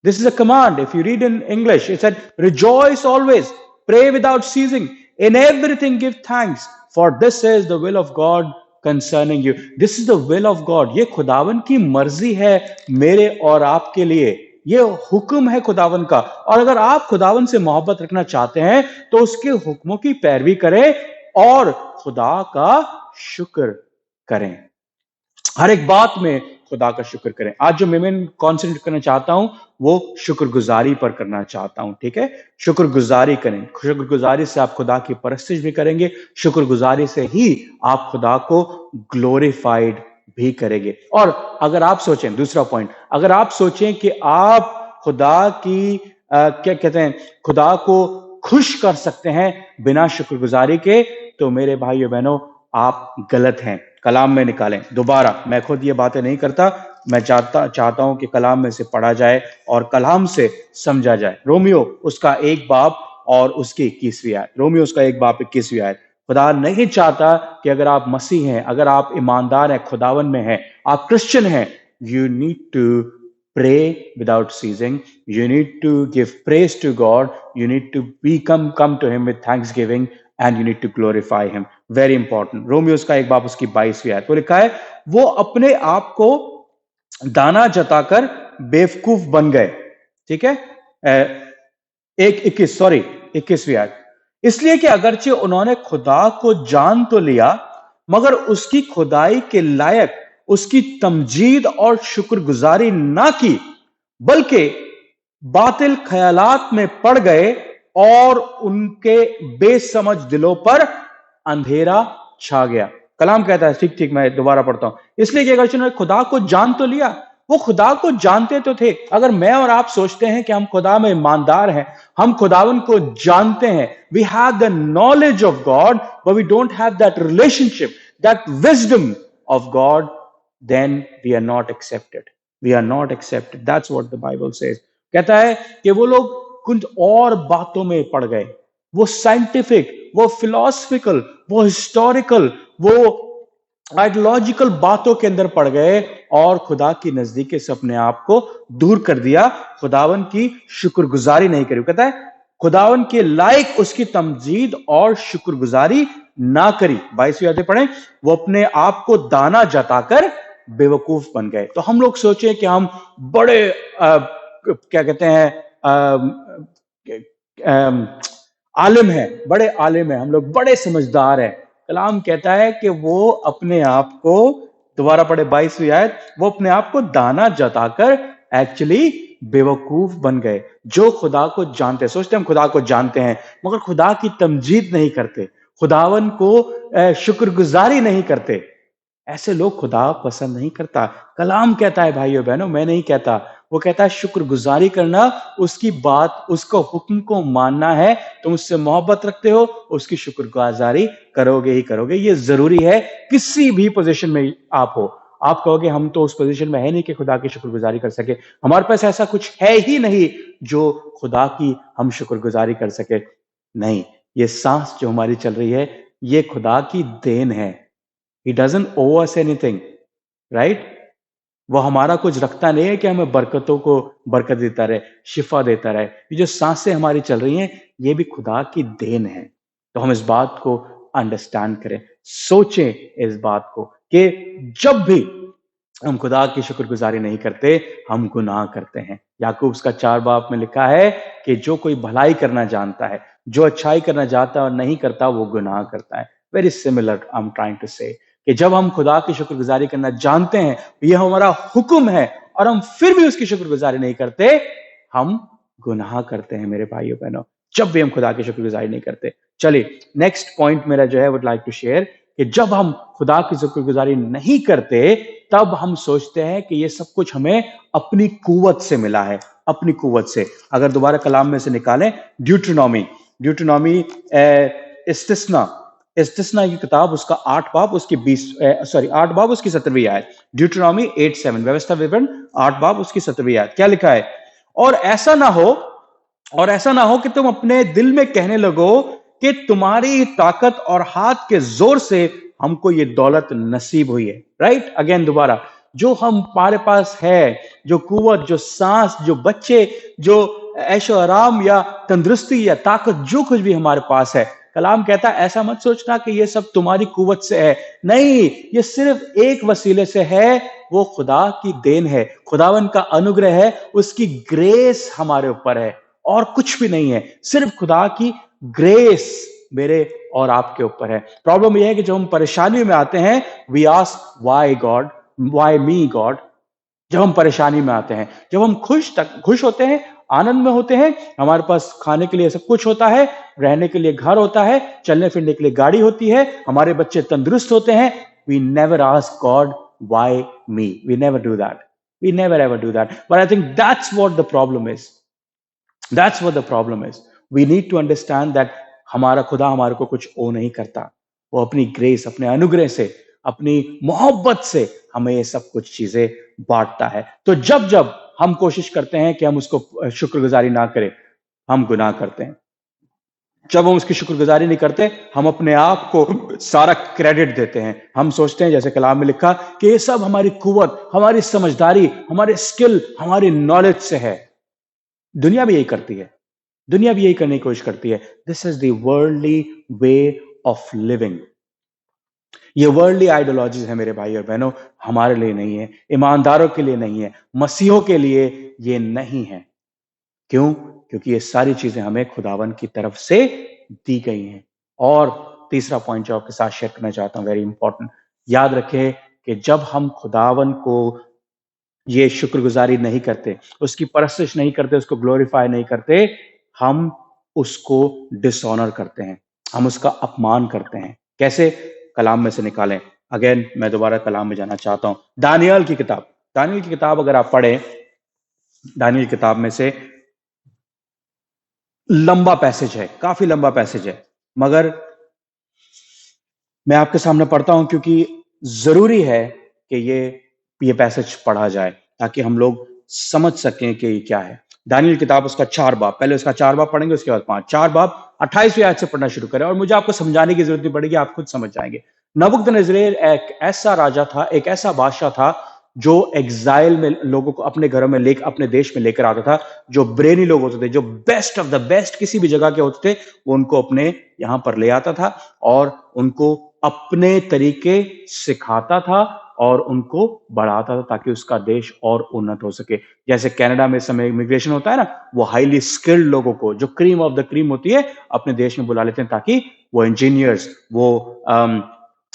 this is a command. If you read in English it said rejoice always, pray without ceasing, in everything give thanks, for this is the will of God concerning you. This is the will of God, ये खुदावन की मर्जी है मेरे और आपके लिए, ये हुक्म है खुदावन का। और अगर आप खुदावन से मोहब्बत रखना चाहते हैं तो उसके हुक्मों की पैरवी करें और खुदा का शुक्र करें, हर एक बात में खुदा का शुक्र करें। आज जो मैं कॉन्सेंट्रेट करना चाहता हूं वो शुक्रगुजारी पर करना चाहता हूं, ठीक है। शुक्रगुजारी करें, शुक्रगुजारी से आप खुदा की परस्तिश भी करेंगे, शुक्रगुजारी से ही आप खुदा को ग्लोरीफाइड भी करेंगे। और अगर आप सोचें, दूसरा पॉइंट, अगर आप सोचें कि आप खुदा की क्या कहते हैं, खुदा को खुश कर सकते हैं बिना शुक्रगुजारी के, तो मेरे भाइयों बहनों आप गलत हैं। कलाम में निकालें, दोबारा मैं खुद ये बातें नहीं करता, मैं चाहता हूं कि कलाम में से पढ़ा जाए और कलाम से समझा जाए। रोमियो उसका 1 बाब और उसकी 21वीं आयत, रोमियो उसका 1 बाब 21वीं आयत। खुदा नहीं चाहता कि अगर आप मसीह हैं, अगर आप ईमानदार हैं, खुदावन में हैं, आप क्रिश्चियन हैं, you need to pray without ceasing, you need to give praise to God, you need to come to him with thanksgiving and you need to glorify him. Very important. रोमियोस का 1 बाब उसकी 22वीं आयत, वो लिखा है, वो अपने आप को दाना जताकर बेवकूफ बन गए, ठीक है। 21वीं आयत, इसलिए कि अगरचे उन्होंने खुदा को जान तो लिया मगर उसकी खुदाई के लायक उसकी तमजीद और शुक्रगुजारी ना की, बल्कि बातिल ख्यालात में पड़ गए और उनके बेसमझ दिलों पर अंधेरा छा गया। कलाम कहता है, ठीक मैं दोबारा पढ़ता हूं, इसलिए कि अगर उन्होंने खुदा को जान तो लिया, वो खुदा को जानते तो थे। अगर मैं और आप सोचते हैं कि हम खुदा में ईमानदार हैं, हम खुदावन को जानते हैं, we have the knowledge of God but we don't have that relationship, that wisdom of God, then we are not accepted, we are not accepted. That's what the Bible says. कहता है कि वो लोग कुछ और बातों में पड़ गए, वो साइंटिफिक, वो फिलोसफिकल, वो हिस्टोरिकल, वो आइडियोलॉजिकल बातों के अंदर पड़ गए और खुदा की नजदीकी से अपने आप को दूर कर दिया, खुदावन की शुक्रगुजारी नहीं करी। कहता है खुदावन के लायक उसकी तमजीद और शुक्रगुजारी ना करी। 22वीं आयत पढ़ें, वो अपने आप को दाना जताकर बेवकूफ बन गए। तो हम लोग सोचे कि हम बड़े क्या कहते हैं आलिम हैं, बड़े आलिम हैं, हम लोग बड़े समझदार हैं। कलाम कहता है कि वो अपने आप को, दोबारा पढ़े 22वीं आयत, वो अपने आप को दाना जताकर एक्चुअली बेवकूफ बन गए। जो खुदा को जानते, सोचते हम खुदा को जानते हैं मगर खुदा की तमजीद नहीं करते, खुदावन को शुक्रगुजारी नहीं करते, ऐसे लोग खुदा पसंद नहीं करता। कलाम कहता है भाइयों बहनों, मैं नहीं कहता, वो कहता है शुक्रगुजारी करना, उसकी बात, उसको हुक्म को मानना है। तुम उससे मोहब्बत रखते हो, उसकी शुक्रगुजारी करोगे ही करोगे, ये जरूरी है। किसी भी पोजीशन में आप हो, आप कहोगे हम तो उस पोजीशन में है नहीं कि खुदा की शुक्रगुजारी कर सके, हमारे पास ऐसा कुछ है ही नहीं जो खुदा की हम शुक्रगुजारी कर सके। नहीं, ये सांस जो हमारी चल रही है ये खुदा की देन है। He doesn't owe us anything, right? वो हमारा कुछ रखता नहीं है कि हमें बरकतों को बरकत देता रहे, शिफा देता रहे। ये जो सांसें हमारी चल रही हैं, ये भी खुदा की देन है। तो हम इस बात को अंडरस्टैंड करें, सोचें इस बात को कि जब भी हम खुदा की शुक्रगुजारी नहीं करते, हम गुनाह करते हैं। याकूब उसका 4 बाब में लिखा है कि जो कोई भलाई करना जानता है, जो अच्छाई करना चाहता है और नहीं करता, वो गुनाह करता है। Very similar I am trying to say कि जब हम खुदा की शुक्रगुजारी करना जानते हैं, ये हमारा हुक्म है, और हम फिर भी उसकी शुक्रगुजारी नहीं करते, हम गुनाह करते हैं मेरे भाइयों बहनों। जब भी हम खुदा की शुक्रगुजारी नहीं करते। चलिए नेक्स्ट पॉइंट मेरा जो है वुड लाइक टू शेयर कि जब हम खुदा की शुक्रगुजारी नहीं करते, तब हम सोचते हैं कि ये सब कुछ हमें अपनी कुव्वत से मिला है, अपनी कुव्वत से। अगर दोबारा कलाम में से निकालें ड्यूटोनॉमी इस्तिस्ना की किताब, उसका 8 बाब उसकी 8 बाब उसकी 17वीं आयत। ड्यूटोनॉमी 8:7 व्यवस्था विवरण 8 बाब उसकी 17वीं आयत। क्या लिखा है? और ऐसा ना हो कि तुम अपने दिल में कहने लगो कि तुम्हारी ताकत और हाथ के जोर से हमको ये दौलत नसीब हुई है। राइट? अगेन दोबारा, जो हमारे पास है, जो कुव्वत, जो सांस, जो बच्चे, जो ऐशो आराम या तंदुरुस्ती या ताकत, जो कुछ भी हमारे पास है, कलाम कहता है ऐसा मत सोचना कि ये सब तुम्हारी कुव्वत से है। नहीं, ये सिर्फ एक वसीले से है, वो खुदा की देन है, खुदावन का अनुग्रह है, उसकी ग्रेस हमारे ऊपर है, और कुछ भी नहीं है। सिर्फ खुदा की ग्रेस मेरे और आपके ऊपर है। प्रॉब्लम यह है कि जब हम परेशानी में आते हैं, we ask why God, why me God. जब हम परेशानी में आते हैं, जब हम खुश होते हैं, आनंद में होते हैं, हमारे पास खाने के लिए सब कुछ होता है, रहने के लिए घर होता है, चलने फिरने के लिए गाड़ी होती है, हमारे बच्चे तंदुरुस्त होते हैं, we never ask God why me. We never do that, we never ever do that. But I think that's what the problem is, that's what the problem is. We need to understand that हमारा खुदा हमारे को कुछ ओ नहीं करता, वो अपनी ग्रेस, अपने अनुग्रह से, अपनी मोहब्बत से हमें ये सब कुछ चीजें बांटता है। तो जब जब हम कोशिश करते हैं कि हम उसको शुक्रगुजारी ना करें, हम गुनाह करते हैं। जब हम उसकी शुक्रगुजारी नहीं करते, हम अपने आप को सारा क्रेडिट देते हैं। हम सोचते हैं, जैसे कलाम में लिखा, कि ये सब हमारी कुव्वत, हमारी समझदारी, हमारे स्किल, हमारी नॉलेज से है। दुनिया भी यही करती है, दुनिया भी यही करने की कोशिश करती है। This is the worldly way of living. ये वर्ल्डली आइडियोलॉजीज है मेरे भाई और बहनों, हमारे लिए नहीं है, ईमानदारों के लिए नहीं है, मसीहों के लिए ये नहीं है। क्यों? क्योंकि ये सारी चीजें हमें खुदावन की तरफ से दी गई हैं। और तीसरा पॉइंट जो आपके साथ शेयर करना चाहता हूं, वेरी इंपॉर्टेंट, याद रखें कि जब हम खुदावन को ये शुक्रगुजारी नहीं करते, उसकी परस्तिश नहीं करते, उसको ग्लोरीफाई नहीं करते, हम उसको डिसऑनर करते हैं, हम उसका अपमान करते हैं। कैसे? कलाम में से निकालें। अगेन मैं दोबारा कलाम में जाना चाहता हूं। दानियल की किताब अगर आप पढ़ें, दानियल की किताब में से लंबा पैसेज है, काफी लंबा पैसेज है, मगर मैं आपके सामने पढ़ता हूं क्योंकि जरूरी है कि ये पैसेज पढ़ा जाए, ताकि हम लोग समझ सकें कि ये क्या है। दानियल किताब उसका 4 बाब, पहले उसका 4 बाब पढ़ेंगे, उसके बाद 5। 4 बाब 28वीं आयत से पढ़ना शुरू करें, और मुझे आपको समझाने की जरूरत नहीं पड़ेगी, आप खुद समझ जाएंगे। नबूकदनेस्सर एक ऐसा राजा था, एक ऐसा बादशाह था, जो एग्जाइल में लोगों को अपने घरों में अपने देश में लेकर आता था। जो ब्रेनी लोग होते थे, जो बेस्ट ऑफ द बेस्ट किसी भी जगह के होते थे, वो उनको अपने यहां पर ले आता था और उनको अपने तरीके सिखाता था और उनको बढ़ाता था, ताकि उसका देश और उन्नत हो सके। जैसे कनाडा में समय इमिग्रेशन होता है ना, वो हाईली स्किल्ड लोगों को, जो क्रीम ऑफ द क्रीम होती है, अपने देश में बुला लेते हैं, ताकि वो इंजीनियर्स, वो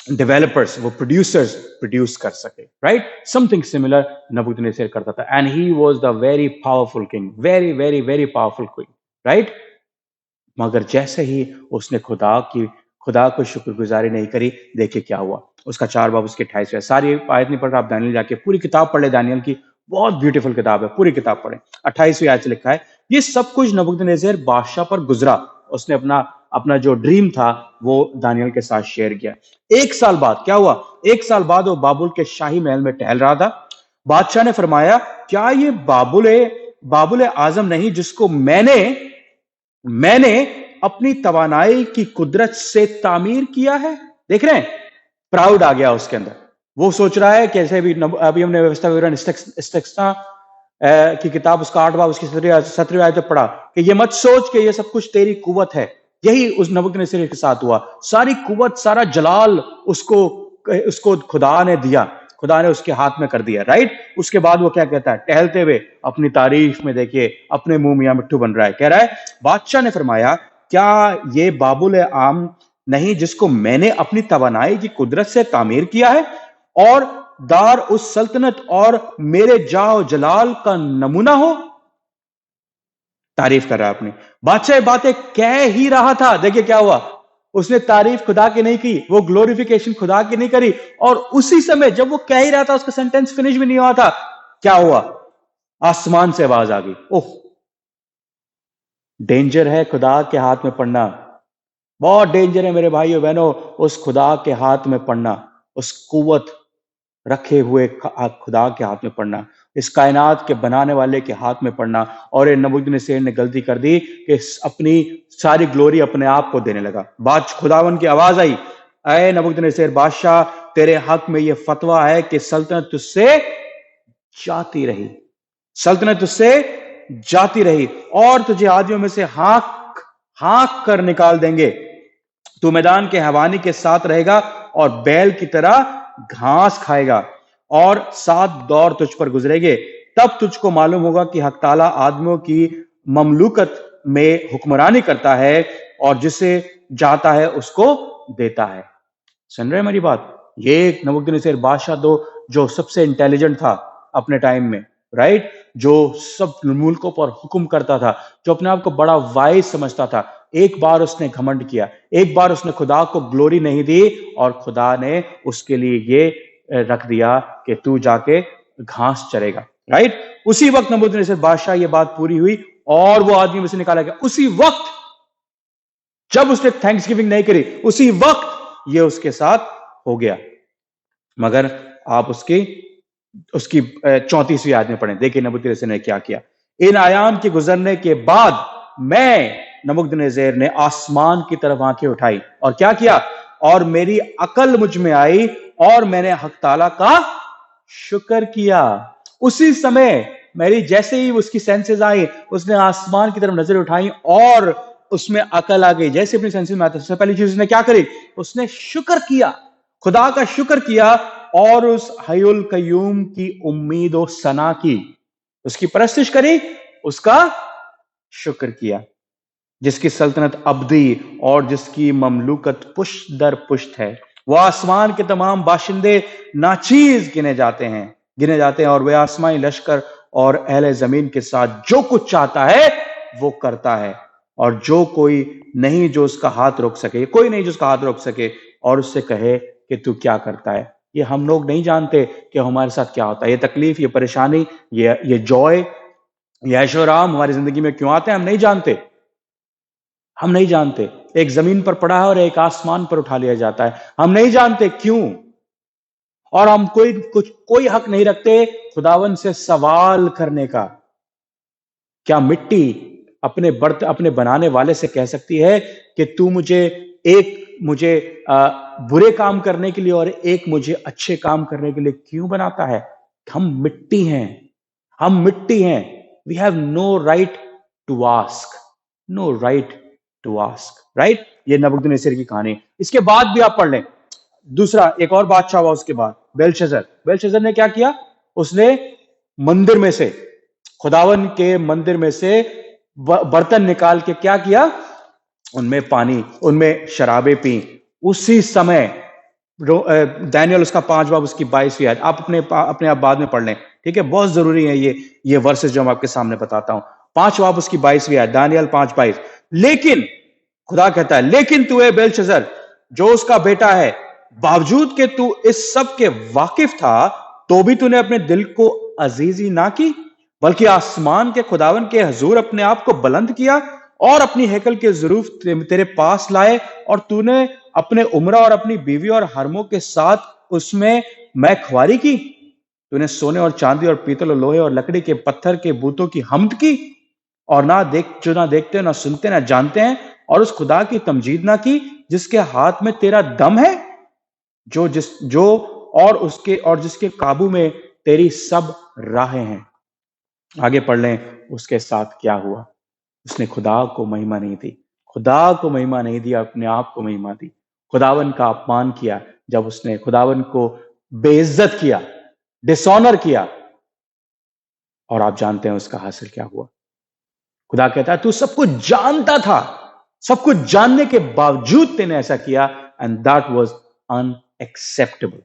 डेवलपर्स, वो प्रोड्यूसर्स प्रोड्यूस कर सके। राइट? समथिंग सिमिलर नबूकदनेस्सर करता था, and he was the very powerful king, very very very powerful king. Right? मगर जैसे ही उसने खुदा को शुक्रगुजारी नहीं करी, देखिए क्या हुआ। उसका 4 बाब उसके 28 सारी आयत नहीं पढ़ रहा, आप दानियल जाके पूरी किताब पढ़ ले, दानियल की बहुत ब्यूटीफुल किताब है, पूरी किताब पढ़े। 28वीं आयत से लिखा है, ये सब कुछ नबूकदनेस्सर बादशाह पर गुजरा। उसने अपना जो ड्रीम था वो दानियल के साथ शेयर किया। 1 साल बाद क्या हुआ? 1 साल बाद वो बाबुल के शाही महल में टहल रहा था। बादशाह ने फरमाया, क्या ये बाबुल आजम नहीं, जिसको मैंने अपनी तवानाई की कुदरत से तामीर किया है। देख रहे हैं, प्राउड आ गया उसके अंदर। वो सोच रहा है कैसे भी अभी हमने व्यवस्था विवरण की किताब उसका 8 बाब उसकी 17वीं आयत में पढ़ा कि ये मत सोच कि ये सब कुछ तेरी कुवत है। यही उस नबूकदनेस्सर के साथ हुआ। सारी कुवत, सारा जलाल उसको खुदा ने दिया, खुदा ने उसके हाथ में कर दिया, राइट। उसके बाद वो क्या कहता है, टहलते हुए अपनी तारीफ में देखिए अपने मुंह मियां मिट्टू बन रहा है। कह रहा है, बादशाह ने फरमाया, क्या ये बाबुल आम नहीं जिसको मैंने अपनी तवानाई की कुदरत से तामीर किया है, और दार उस सल्तनत और मेरे जाओ जलाल का नमूना हो। तारीफ कर रहा है अपनी। बादशाह बातें कह ही रहा था, देखिए क्या हुआ, उसने तारीफ खुदा की नहीं की, वो ग्लोरिफिकेशन खुदा की नहीं करी। और उसी समय जब वो कह ही रहा था, उसका सेंटेंस फिनिश भी नहीं हुआ था, क्या हुआ, आसमान से आवाज आ गई। ओह, डेंजर है खुदा के हाथ में पड़ना, बहुत डेंजर है मेरे भाइयों बहनों, उस खुदा के हाथ में पड़ना, उस कुवत रखे हुए खुदा के हाथ में पड़ना, इस कायनात के बनाने वाले के हाथ में पड़ना। और ये नबूकदनेस्सर ने गलती कर दी कि अपनी सारी ग्लोरी अपने आप को देने लगा। बाद खुदावन की आवाज आई, ऐ नबूकदनेस्सर बादशाह, तेरे हक में यह फतवा है कि सल्तनत तुझसे जाती रही, सल्तनत तुझसे जाती रही, और तुझे आदियों में से हाँक हाँक कर निकाल देंगे। तू मैदान के हवानी के साथ रहेगा और बैल की तरह घास खाएगा, और 7 दौर तुझ पर गुजरेंगे। तब तुझको मालूम होगा कि हक ताला आदमियों की ममलूकत में हुक्मरानी करता है, और जिसे जाता है उसको देता है। सुन रहे मेरी बात? ये एक नबूकदनेस्सर बादशाह जो सबसे इंटेलिजेंट था अपने टाइम में, राइट, जो सब मुल्कों पर हुक्म करता था, जो अपने आप को बड़ा वाइज समझता था। एक बार उसने घमंड किया, एक बार उसने खुदा को ग्लोरी नहीं दी, और खुदा ने उसके लिए ये रख दिया कि तू जाके घास चरेगा, राइट। उसी वक्त नबूकदनेस्सर बादशाह ये बात पूरी हुई, और वो आदमी में से निकाला गया। उसी वक्त जब उसने थैंक्सगिविंग नहीं करी, उसी वक्त ये उसके साथ हो गया। मगर आप उसकी 34वीं आयत में पढ़ें, देखिए नबूकदनेस्सर ने क्या किया। इन आयाम के गुजरने के बाद मैं नबूकदनेस्सर ने आसमान की तरफ आंखें उठाई, और क्या किया, और मेरी अकल मुझ में आई, और मैंने हक ताला का शुक्र किया। उसी समय मेरी जैसे ही उसकी सेंसेस आई, उसने आसमान की तरफ नजर उठाई और उसमें अकल आ गई। जैसे अपनी सेंसेस में आता, सबसे पहली चीज उसने क्या करी, उसने शुक्र किया, खुदा का शुक्र किया, और उस हयुल कयूम की उम्मीद और सना की, उसकी परस्तिश करी, उसका शुक्र किया, जिसकी सल्तनत अब्दी और जिसकी ममलूकत पुश्त दर पुश्त है। वो आसमान के तमाम बाशिंदे नाचीज गिने जाते हैं, और वे आसमानी लश्कर और अहले जमीन के साथ जो कुछ चाहता है वो करता है, और जो कोई नहीं जो उसका हाथ रोक सके, कोई नहीं जो उसका हाथ रोक सके और उससे कहे कि तू क्या करता है। ये हम लोग नहीं जानते कि हमारे साथ क्या होता है। ये तकलीफ, ये परेशानी, ये जॉय, ये ऐशोराम हमारी जिंदगी में क्यों आते हैं, हम नहीं जानते। हम नहीं जानते। एक जमीन पर पड़ा है और एक आसमान पर उठा लिया जाता है, हम नहीं जानते क्यों। और हम कोई हक नहीं रखते खुदावन से सवाल करने का। क्या मिट्टी अपने बनाने वाले से कह सकती है कि तू मुझे बुरे काम करने के लिए और एक मुझे अच्छे काम करने के लिए क्यों बनाता है? हम मिट्टी हैं। We have no right to ask, right. ये नबूकदनेस्सर की कहानी। इसके बाद भी आप पढ़ लें, दूसरा एक और बादशाह हुआ उसके बाद, बेलशस्सर ने क्या किया, उसने मंदिर में से, खुदावन के मंदिर में से बर्तन निकाल के क्या किया, उनमें शराबें पी। उसी समय दानियल उसका 5 बाब उसकी 22वीं आयत, आप अपने आप बाद में पढ़ लें, ठीक है, बहुत जरूरी है ये वर्सेस जो मैं आपके सामने बताता हूं। 5 बाब उसकी 22वीं आयत, दानियल 5:22। लेकिन खुदा कहता है, लेकिन तू है बेलशस्सर जो उसका बेटा है, बावजूद के तू इस सब के वाकिफ था, तो भी तूने अपने दिल को अजीजी ना की, बल्कि आसमान के खुदावन के हुजूर अपने आप को बुलंद किया और अपनी हैकल के ज़रूफ तेरे पास लाए, और तूने अपने उमरा और अपनी बीवी और हरमों के साथ उसमें मैखवारी की। तूने सोने और चांदी और पीतल और लोहे और लकड़ी के पत्थर के बूतों की हमद की, और ना देखते, ना सुनते, ना जानते हैं, और उस खुदा की तमजीद ना की जिसके हाथ में तेरा दम है, जो और जिसके काबू में तेरी सब राहें हैं। आगे पढ़ लें उसके साथ क्या हुआ। उसने खुदा को महिमा नहीं दी, खुदा को महिमा नहीं दी, अपने आप को महिमा दी। खुदावन का अपमान किया, जब उसने खुदावन को बेइज्जत किया, डिसऑनर किया, और आप जानते हैं उसका हासिल क्या हुआ। खुदा कहता है तू सब कुछ जानता था, सब कुछ जानने के बावजूद तेने ऐसा किया, and that was unacceptable.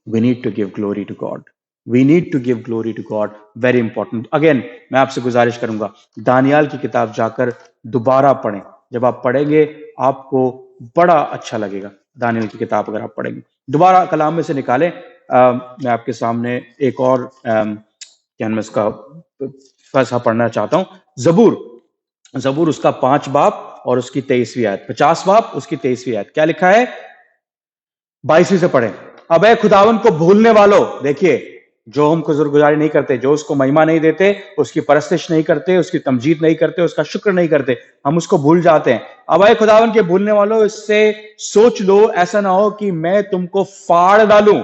We need to give glory to God, we need to give glory to God. Very important. Again मैं आपसे गुजारिश करूंगा, दानियाल की किताब जाकर दोबारा पढ़ें। जब आप पढ़ेंगे आपको बड़ा अच्छा लगेगा। दानियाल की किताब अगर आप पढ़ेंगे, दोबारा कलाम में से निकालें। मैं आपके सामने एक और क्या मैं उसका फैसला पढ़ना चाहता हूं। जबूर उसका 5 बाब और उसकी 23वीं आयत, 50 बाब उसकी 23वीं आयत। क्या लिखा है? 22वीं से पढ़ें। अब है खुदावन को भूलने वालों, देखिए जो हम गुजारी नहीं करते, जो उसको महिमा नहीं देते, उसकी परस्तिश नहीं करते, उसकी तमजीद नहीं करते, उसका शुक्र नहीं करते, हम उसको भूल जाते हैं। अब है खुदावन के भूलने वालों, इससे सोच लो ऐसा ना हो कि मैं तुमको फाड़ डालूं।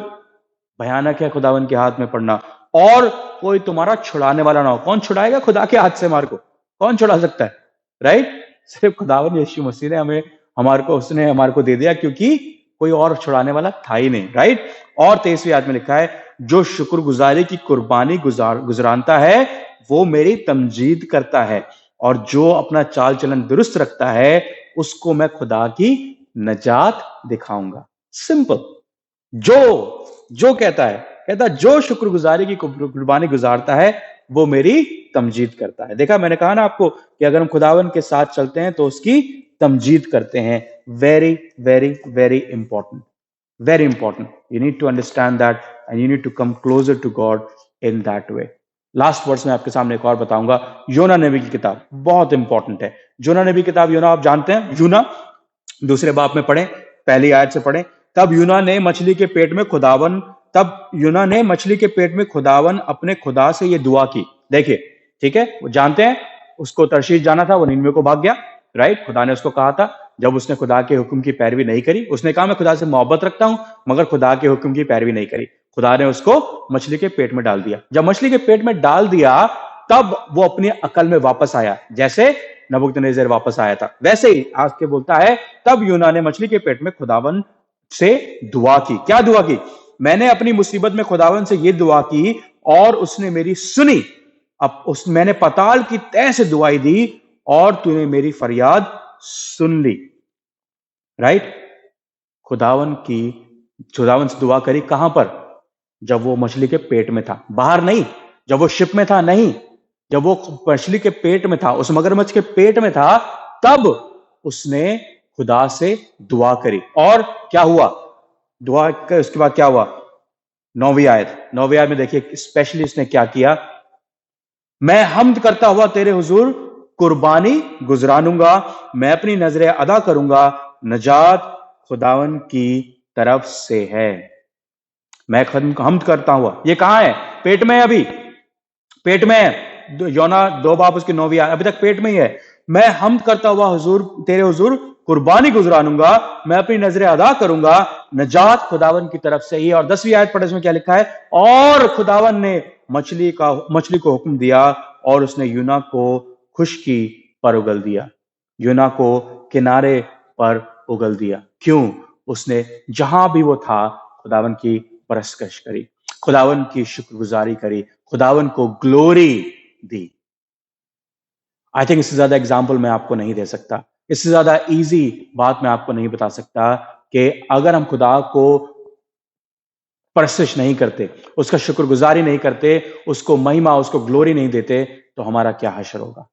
भयानक है खुदावन के हाथ में पड़ना, और कोई तुम्हारा छुड़ाने वाला ना हो। कौन छुड़ाएगा खुदा के हाथ से? हमारे को कौन छुड़ा सकता है? राइट? सिर्फ खुदावन यीशु मसीह ने उसने हमारे को दे दिया, क्योंकि कोई और छुड़ाने वाला था ही नहीं। राइट? और 23वीं आयत में लिखा है, जो शुक्रगुजारी की कुर्बानी गुजरानता है वो मेरी तमजीद करता है, और जो अपना चाल चलन दुरुस्त रखता है उसको मैं खुदा की नजात दिखाऊंगा। सिंपल। जो कहता जो शुक्रगुजारी की कुर्बानी गुजारता है वो मेरी तमजीद करता है। देखा, मैंने कहा ना आपको कि अगर हम खुदावन के साथ चलते हैं तो उसकी तमजीद करते हैं। Very very very important, very important. You need to understand that and you need to come closer to God in that way. Last words में आपके सामने एक और बताऊंगा। योना नबी की किताब बहुत इंपॉर्टेंट है। योना नबी की किताब, योना आप जानते हैं, यूना 2 बाब में पढ़ें, पहली आयत से पढ़ें। तब यूना ने मछली के पेट में खुदावन अपने खुदा से ये दुआ की। देखिए, ठीक है, वो जानते हैं उसको तरशीश जाना था, वो निनवे को भाग गया। राइट? खुदा ने उसको कहा था, जब उसने खुदा के हुक्म की पैरवी नहीं करी, उसने कहा मैं खुदा से मोहब्बत रखता हूं, मगर खुदा के हुक्म की पैरवी नहीं करी, खुदा ने उसको मछली के पेट में डाल दिया। जब मछली के पेट में डाल दिया तब वो अपनी अकल में वापस आया, जैसे नबूकदनेस्सर वापस आया था। वैसे ही आज के बोलता है, तब यूना ने मछली के पेट में खुदावन से दुआ की। क्या दुआ की? मैंने अपनी मुसीबत में खुदावन से ये दुआ की और उसने मेरी सुनी। मैंने पताल की तह से दुआई दी और तूने मेरी फरियाद सुन ली। राइट? खुदावन से दुआ करी कहां पर? जब वो मछली के पेट में था, बाहर नहीं। जब वो शिप में था, नहीं। जब वो मछली के पेट में था, उस मगरमच्छ के पेट में था, तब उसने खुदा से दुआ करी। और क्या हुआ? दुआ कर उसके बाद क्या हुआ? 9वीं आयत में देखिए स्पेशली उसने क्या किया। मैं हम्द करता हुआ तेरे हुजूर कुर्बानी गुजरानूंगा, मैं अपनी नजरें अदा करूंगा, नजात खुदावन की तरफ से है। मैं हम्द करता हुआ, ये कहां है? पेट में है, अभी पेट में है। योना 2 बाब उसकी 9वीं आयत, अभी तक पेट में ही है। मैं हम्द करता हुआ तेरे हुजूर कुर्बानी गुजरानूंगा, मैं अपनी नजरें अदा करूंगा, नजात खुदावन की तरफ से ही। और 10वीं आयत पढ़े, इसमें क्या लिखा है? और खुदावन ने मछली को हुक्म दिया और उसने यूना को खुशकी पर उगल दिया, यूना को किनारे पर उगल दिया। क्यों? उसने जहां भी वो था खुदावन की परस्तश करी, खुदावन की शुक्रगुजारी करी, खुदावन को ग्लोरी दी। आई थिंक इससे ज्यादा एग्जाम्पल मैं आपको नहीं दे सकता, इससे ज्यादा इजी बात मैं आपको नहीं बता सकता कि अगर हम खुदा को परस्तिश नहीं करते, उसका शुक्रगुजारी नहीं करते, उसको महिमा, उसको ग्लोरी नहीं देते, तो हमारा क्या हशर होगा।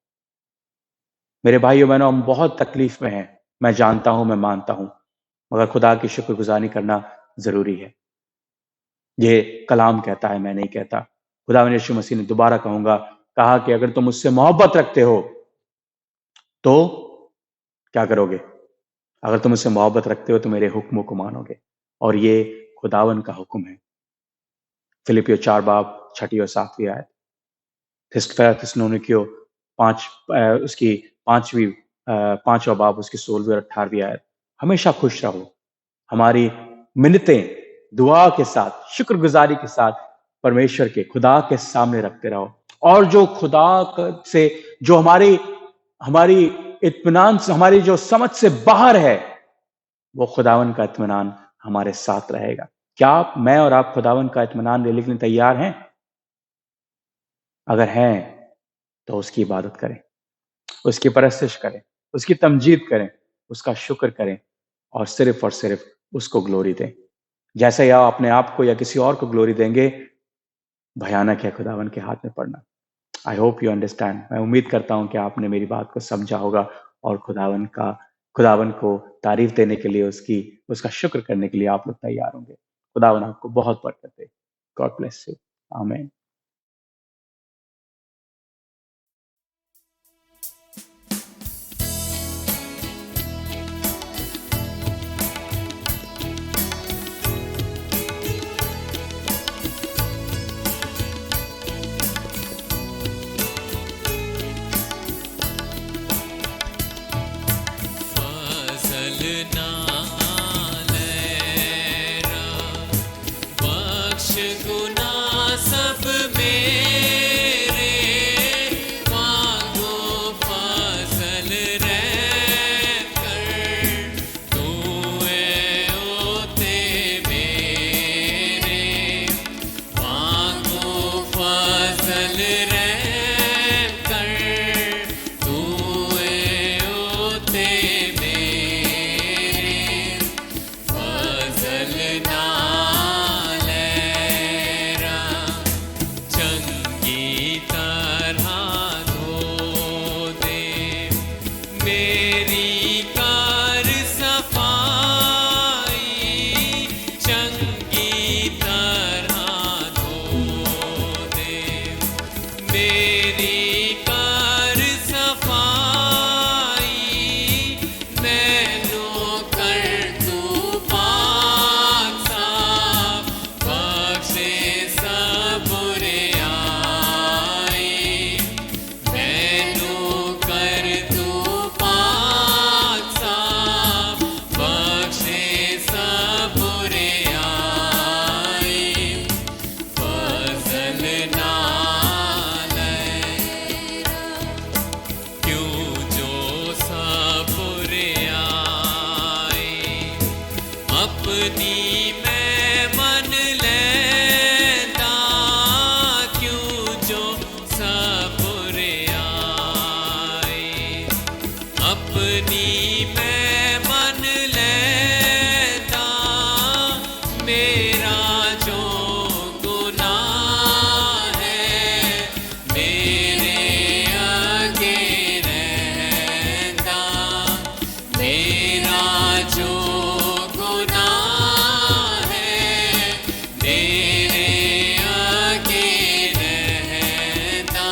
मेरे भाइयों बहनों, हम बहुत तकलीफ में हैं, मैं जानता हूं, मैं मानता हूं, मगर खुदा की शुक्रगुजारी करना जरूरी है। ये कलाम कहता है, मैं नहीं कहता। खुदा यीशु मसीह ने, दोबारा कहूंगा, कहा कि अगर तुम मुझसे मोहब्बत रखते हो तो क्या करोगे? अगर तुम मुझसे मोहब्बत रखते हो तो मेरे हुक्मों को मानोगे। और ये खुदावन का हुक्म है। फिलिपियो 4 बाब 6 और 7वीं आयत, थिस्सलुनीकियों 5 उसकी 5वीं 5वां बाब उसकी 16वीं और 18वीं आयत। हमेशा खुश रहो, हमारी मिन्नतें दुआ के साथ, शुक्रगुजारी के साथ परमेश्वर के खुदा के सामने रखते रहो, और जो खुदा से, जो हमारी इत्मीनान से, हमारी जो समझ से बाहर है, वो खुदावन का इत्मीनान हमारे साथ रहेगा। क्या मैं और आप खुदावन का इत्मीनान लेने के लिए तैयार हैं? अगर हैं तो उसकी इबादत करें, उसकी परस्तिश करें, उसकी तमजीद करें, उसका शुक्र करें और सिर्फ उसको ग्लोरी दें। जैसे आप अपने आप को या किसी और को ग्लोरी देंगे, भयानक है खुदावन के हाथ में पड़ना। I hope you understand. मैं उम्मीद करता हूं कि आपने मेरी बात को समझा होगा और खुदावन को तारीफ देने के लिए, उसका शुक्र करने के लिए आप लोग तैयार होंगे। खुदावन आपको बहुत बरकत दे। God bless you. आमीन। फसल ना लेरा, बख्श गुना सब मेरे, मांगो फसल रह कर, दुए ओते मेरे, मांगो फसल रह कर, दुए ओते मेरे, फसल ना लेरा, चंगी तरह धो दे मेरी कार सफाई, चंगी तरह धो दे मेरी कार सफाई, मैनू कर तू पाक साफ, बख्शे सब बुराई, मैनू कर तू पाक साफ, बख्शे सब बुराई, फसल ना लेरा, क्यों जो सब बुराई, अपनी मैं मन लेता, क्यों जो सब बुराई, अपनी मैं मन लेता, मेरा जो गुनाह है मेरे आगे रहता, मेरा जो गुनाह है मेरे आगे रहता,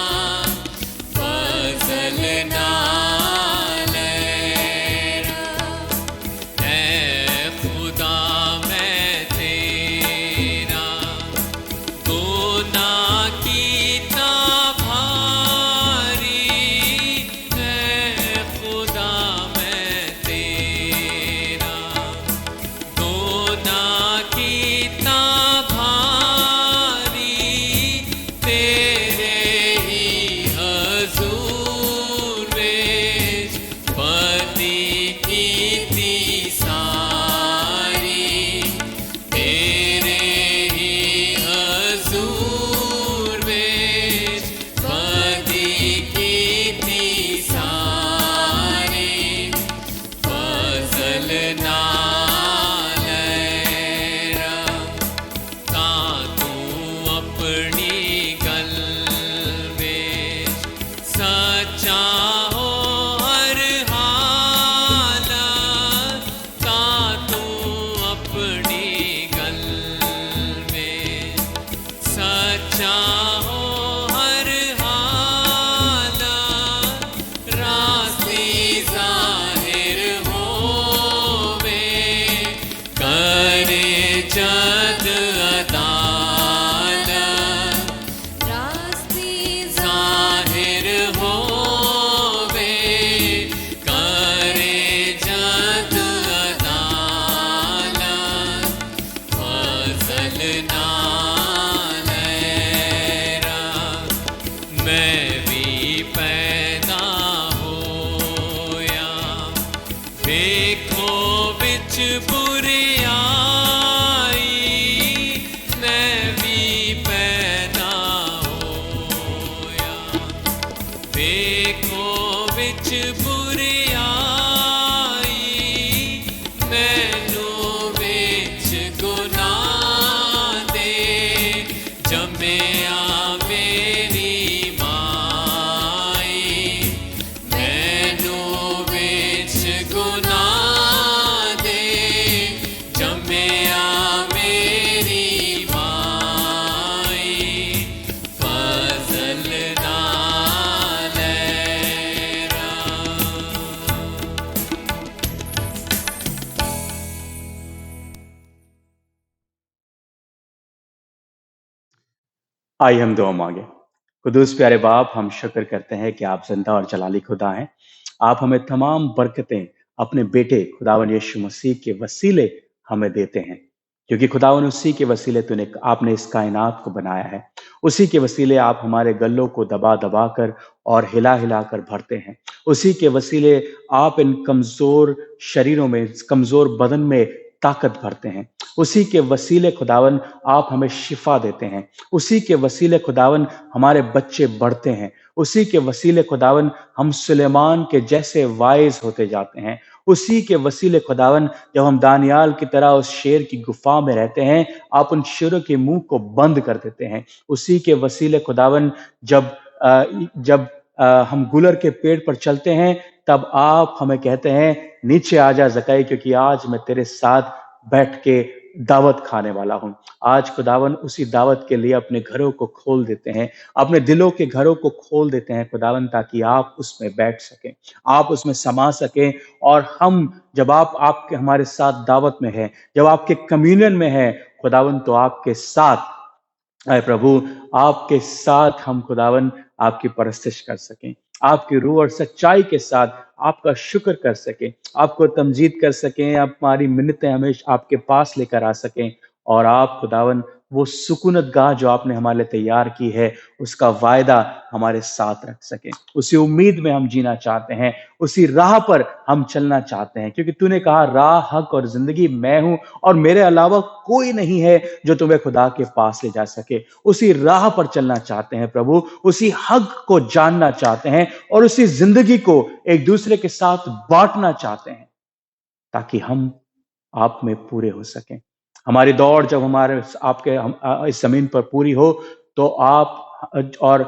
फसल ना लेरा। मैं भी पैदा होया ਵੇਖੋ ਵਿੱਚ ਬੁਰਿਆਈ ਮੈਂ ਵੀ ਪੈਦਾ ਹੋਇਆ ਵੇਖੋ ਵਿੱਚ ਬੁਰਿਆਈ ਮੈਨੂੰ ਵਿੱਚ ਗੁਨਾਹ ਦੇ ਜੰਮਿਆ ਮੇਰੀ ਮਾਈ ਮੈਨੂੰ ਵਿੱਚ ਗੁਨਾਹ ਦੇ ਜੰਮਿਆ ਮੇਰੀ ਮਾਈ ਫਜ਼ਲ ਨਾਲ ਰਾ आइए हम दुआ मांगे। कुदूस प्यारे बाप, हम शुक्र करते हैं कि आप जिंदा और जलाली खुदा हैं। आप हमें तमाम बरकतें अपने बेटे खुदावन यीशु मसीह के वसीले हमें देते हैं, क्योंकि खुदावन उसी के वसीले आपने इस कायनात को बनाया है। उसी के वसीले आप हमारे गल्लों को दबा दबा कर और हिला हिला कर भरते हैं। उसी के वसीले आप इन कमजोर शरीरों में, इस कमजोर बदन में ताकत भरते हैं। उसी के वसीले खुदावन आप हमें शिफा देते हैं। उसी के वसीले खुदावन हमारे बच्चे बढ़ते हैं। उसी के वसीले खुदावन हम सुलेमान के जैसे वाइज होते जाते हैं। उसी के वसीले खुदावन जब हम दानियाल की तरह उस शेर की गुफा में रहते हैं, आप उन शेरों के मुंह को बंद कर देते हैं। उसी के वसीले खुदावन जब हम गुलर के पेड़ पर चलते हैं, तब आप हमें कहते हैं नीचे आ जा ज़कई, क्योंकि आज मैं तेरे साथ बैठ के दावत खाने वाला हूं। आज खुदावन उसी दावत के लिए अपने घरों को खोल देते हैं, अपने दिलों के घरों को खोल देते हैं खुदावन, ताकि आप उसमें बैठ सकें, आप उसमें समा सकें। और हम जब आप आपके हमारे साथ दावत में हैं, जब आपके कम्युनियन में हैं खुदावन, तो आपके साथ अय प्रभु, आपके साथ हम खुदावन आपकी परस्तिश कर सकें, आपकी रूह और सच्चाई के साथ आपका शुक्र कर सकें, आपको तमजीद कर सकें, आप हमारी मिन्नतें हमेशा आपके पास लेकर आ सकें। और आप खुदावन वो सुकूनत गाह जो आपने हमारे लिए तैयार की है, उसका वायदा हमारे साथ रख सकें। उसी उम्मीद में हम जीना चाहते हैं, उसी राह पर हम चलना चाहते हैं, क्योंकि तूने कहा राह, हक और जिंदगी मैं हूं, और मेरे अलावा कोई नहीं है जो तुम्हें खुदा के पास ले जा सके। उसी राह पर चलना चाहते हैं प्रभु, उसी हक को जानना चाहते हैं और उसी जिंदगी को एक दूसरे के साथ बांटना चाहते हैं, ताकि हम आप में पूरे हो सकें। हमारी दौड़ जब हमारे आपके इस जमीन पर पूरी हो, तो आप और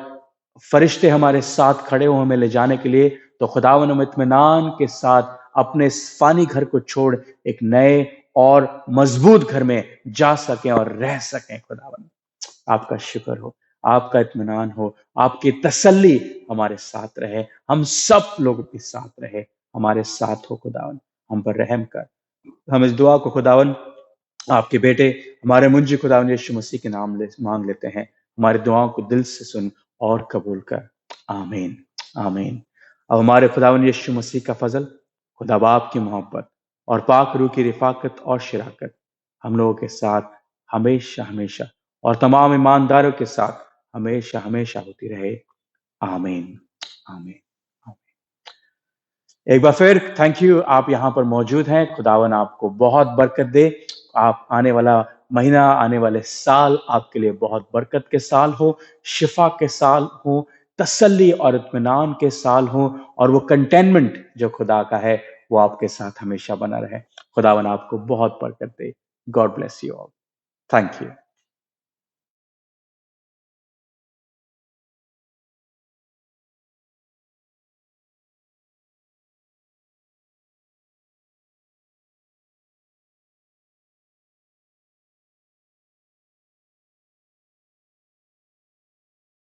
फरिश्ते हमारे साथ खड़े हो हमें ले जाने के लिए, तो खुदावन हम इत्मीनान के साथ अपने इस फानी घर को छोड़ एक नए और मजबूत घर में जा सकें और रह सकें। खुदावन आपका शुक्र हो, आपका इत्मीनान हो, आपकी तसल्ली हमारे साथ रहे, हम सब लोगों के साथ रहे, हमारे साथ हो खुदावन, हम पर रहम कर। हम इस दुआ को खुदावन आपके बेटे हमारे मुंजी खुदावन यीशु मसीह के नाम मांग लेते हैं। हमारी दुआओं को दिल से सुन और कबूल कर। आमीन आमीन। अब हमारे खुदावन यीशु मसीह का फजल, खुदा बाप की मोहब्बत और पाक रूह की रिफाकत और शराकत हम लोगों के साथ हमेशा हमेशा और तमाम ईमानदारों के साथ हमेशा हमेशा होती रहे। आमीन आमीन। एक बार फिर थैंक यू, आप यहाँ पर मौजूद हैं। खुदावन आपको बहुत बरकत दे। आप आने वाला महीना, आने वाले साल आपके लिए बहुत बरकत के साल हो, शिफा के साल हो, तसल्ली और इत्मीनान के साल हो, और वो कंटेनमेंट जो खुदा का है वो आपके साथ हमेशा बना रहे। खुदावन आपको बहुत बरकत दे। God bless you all. Thank you.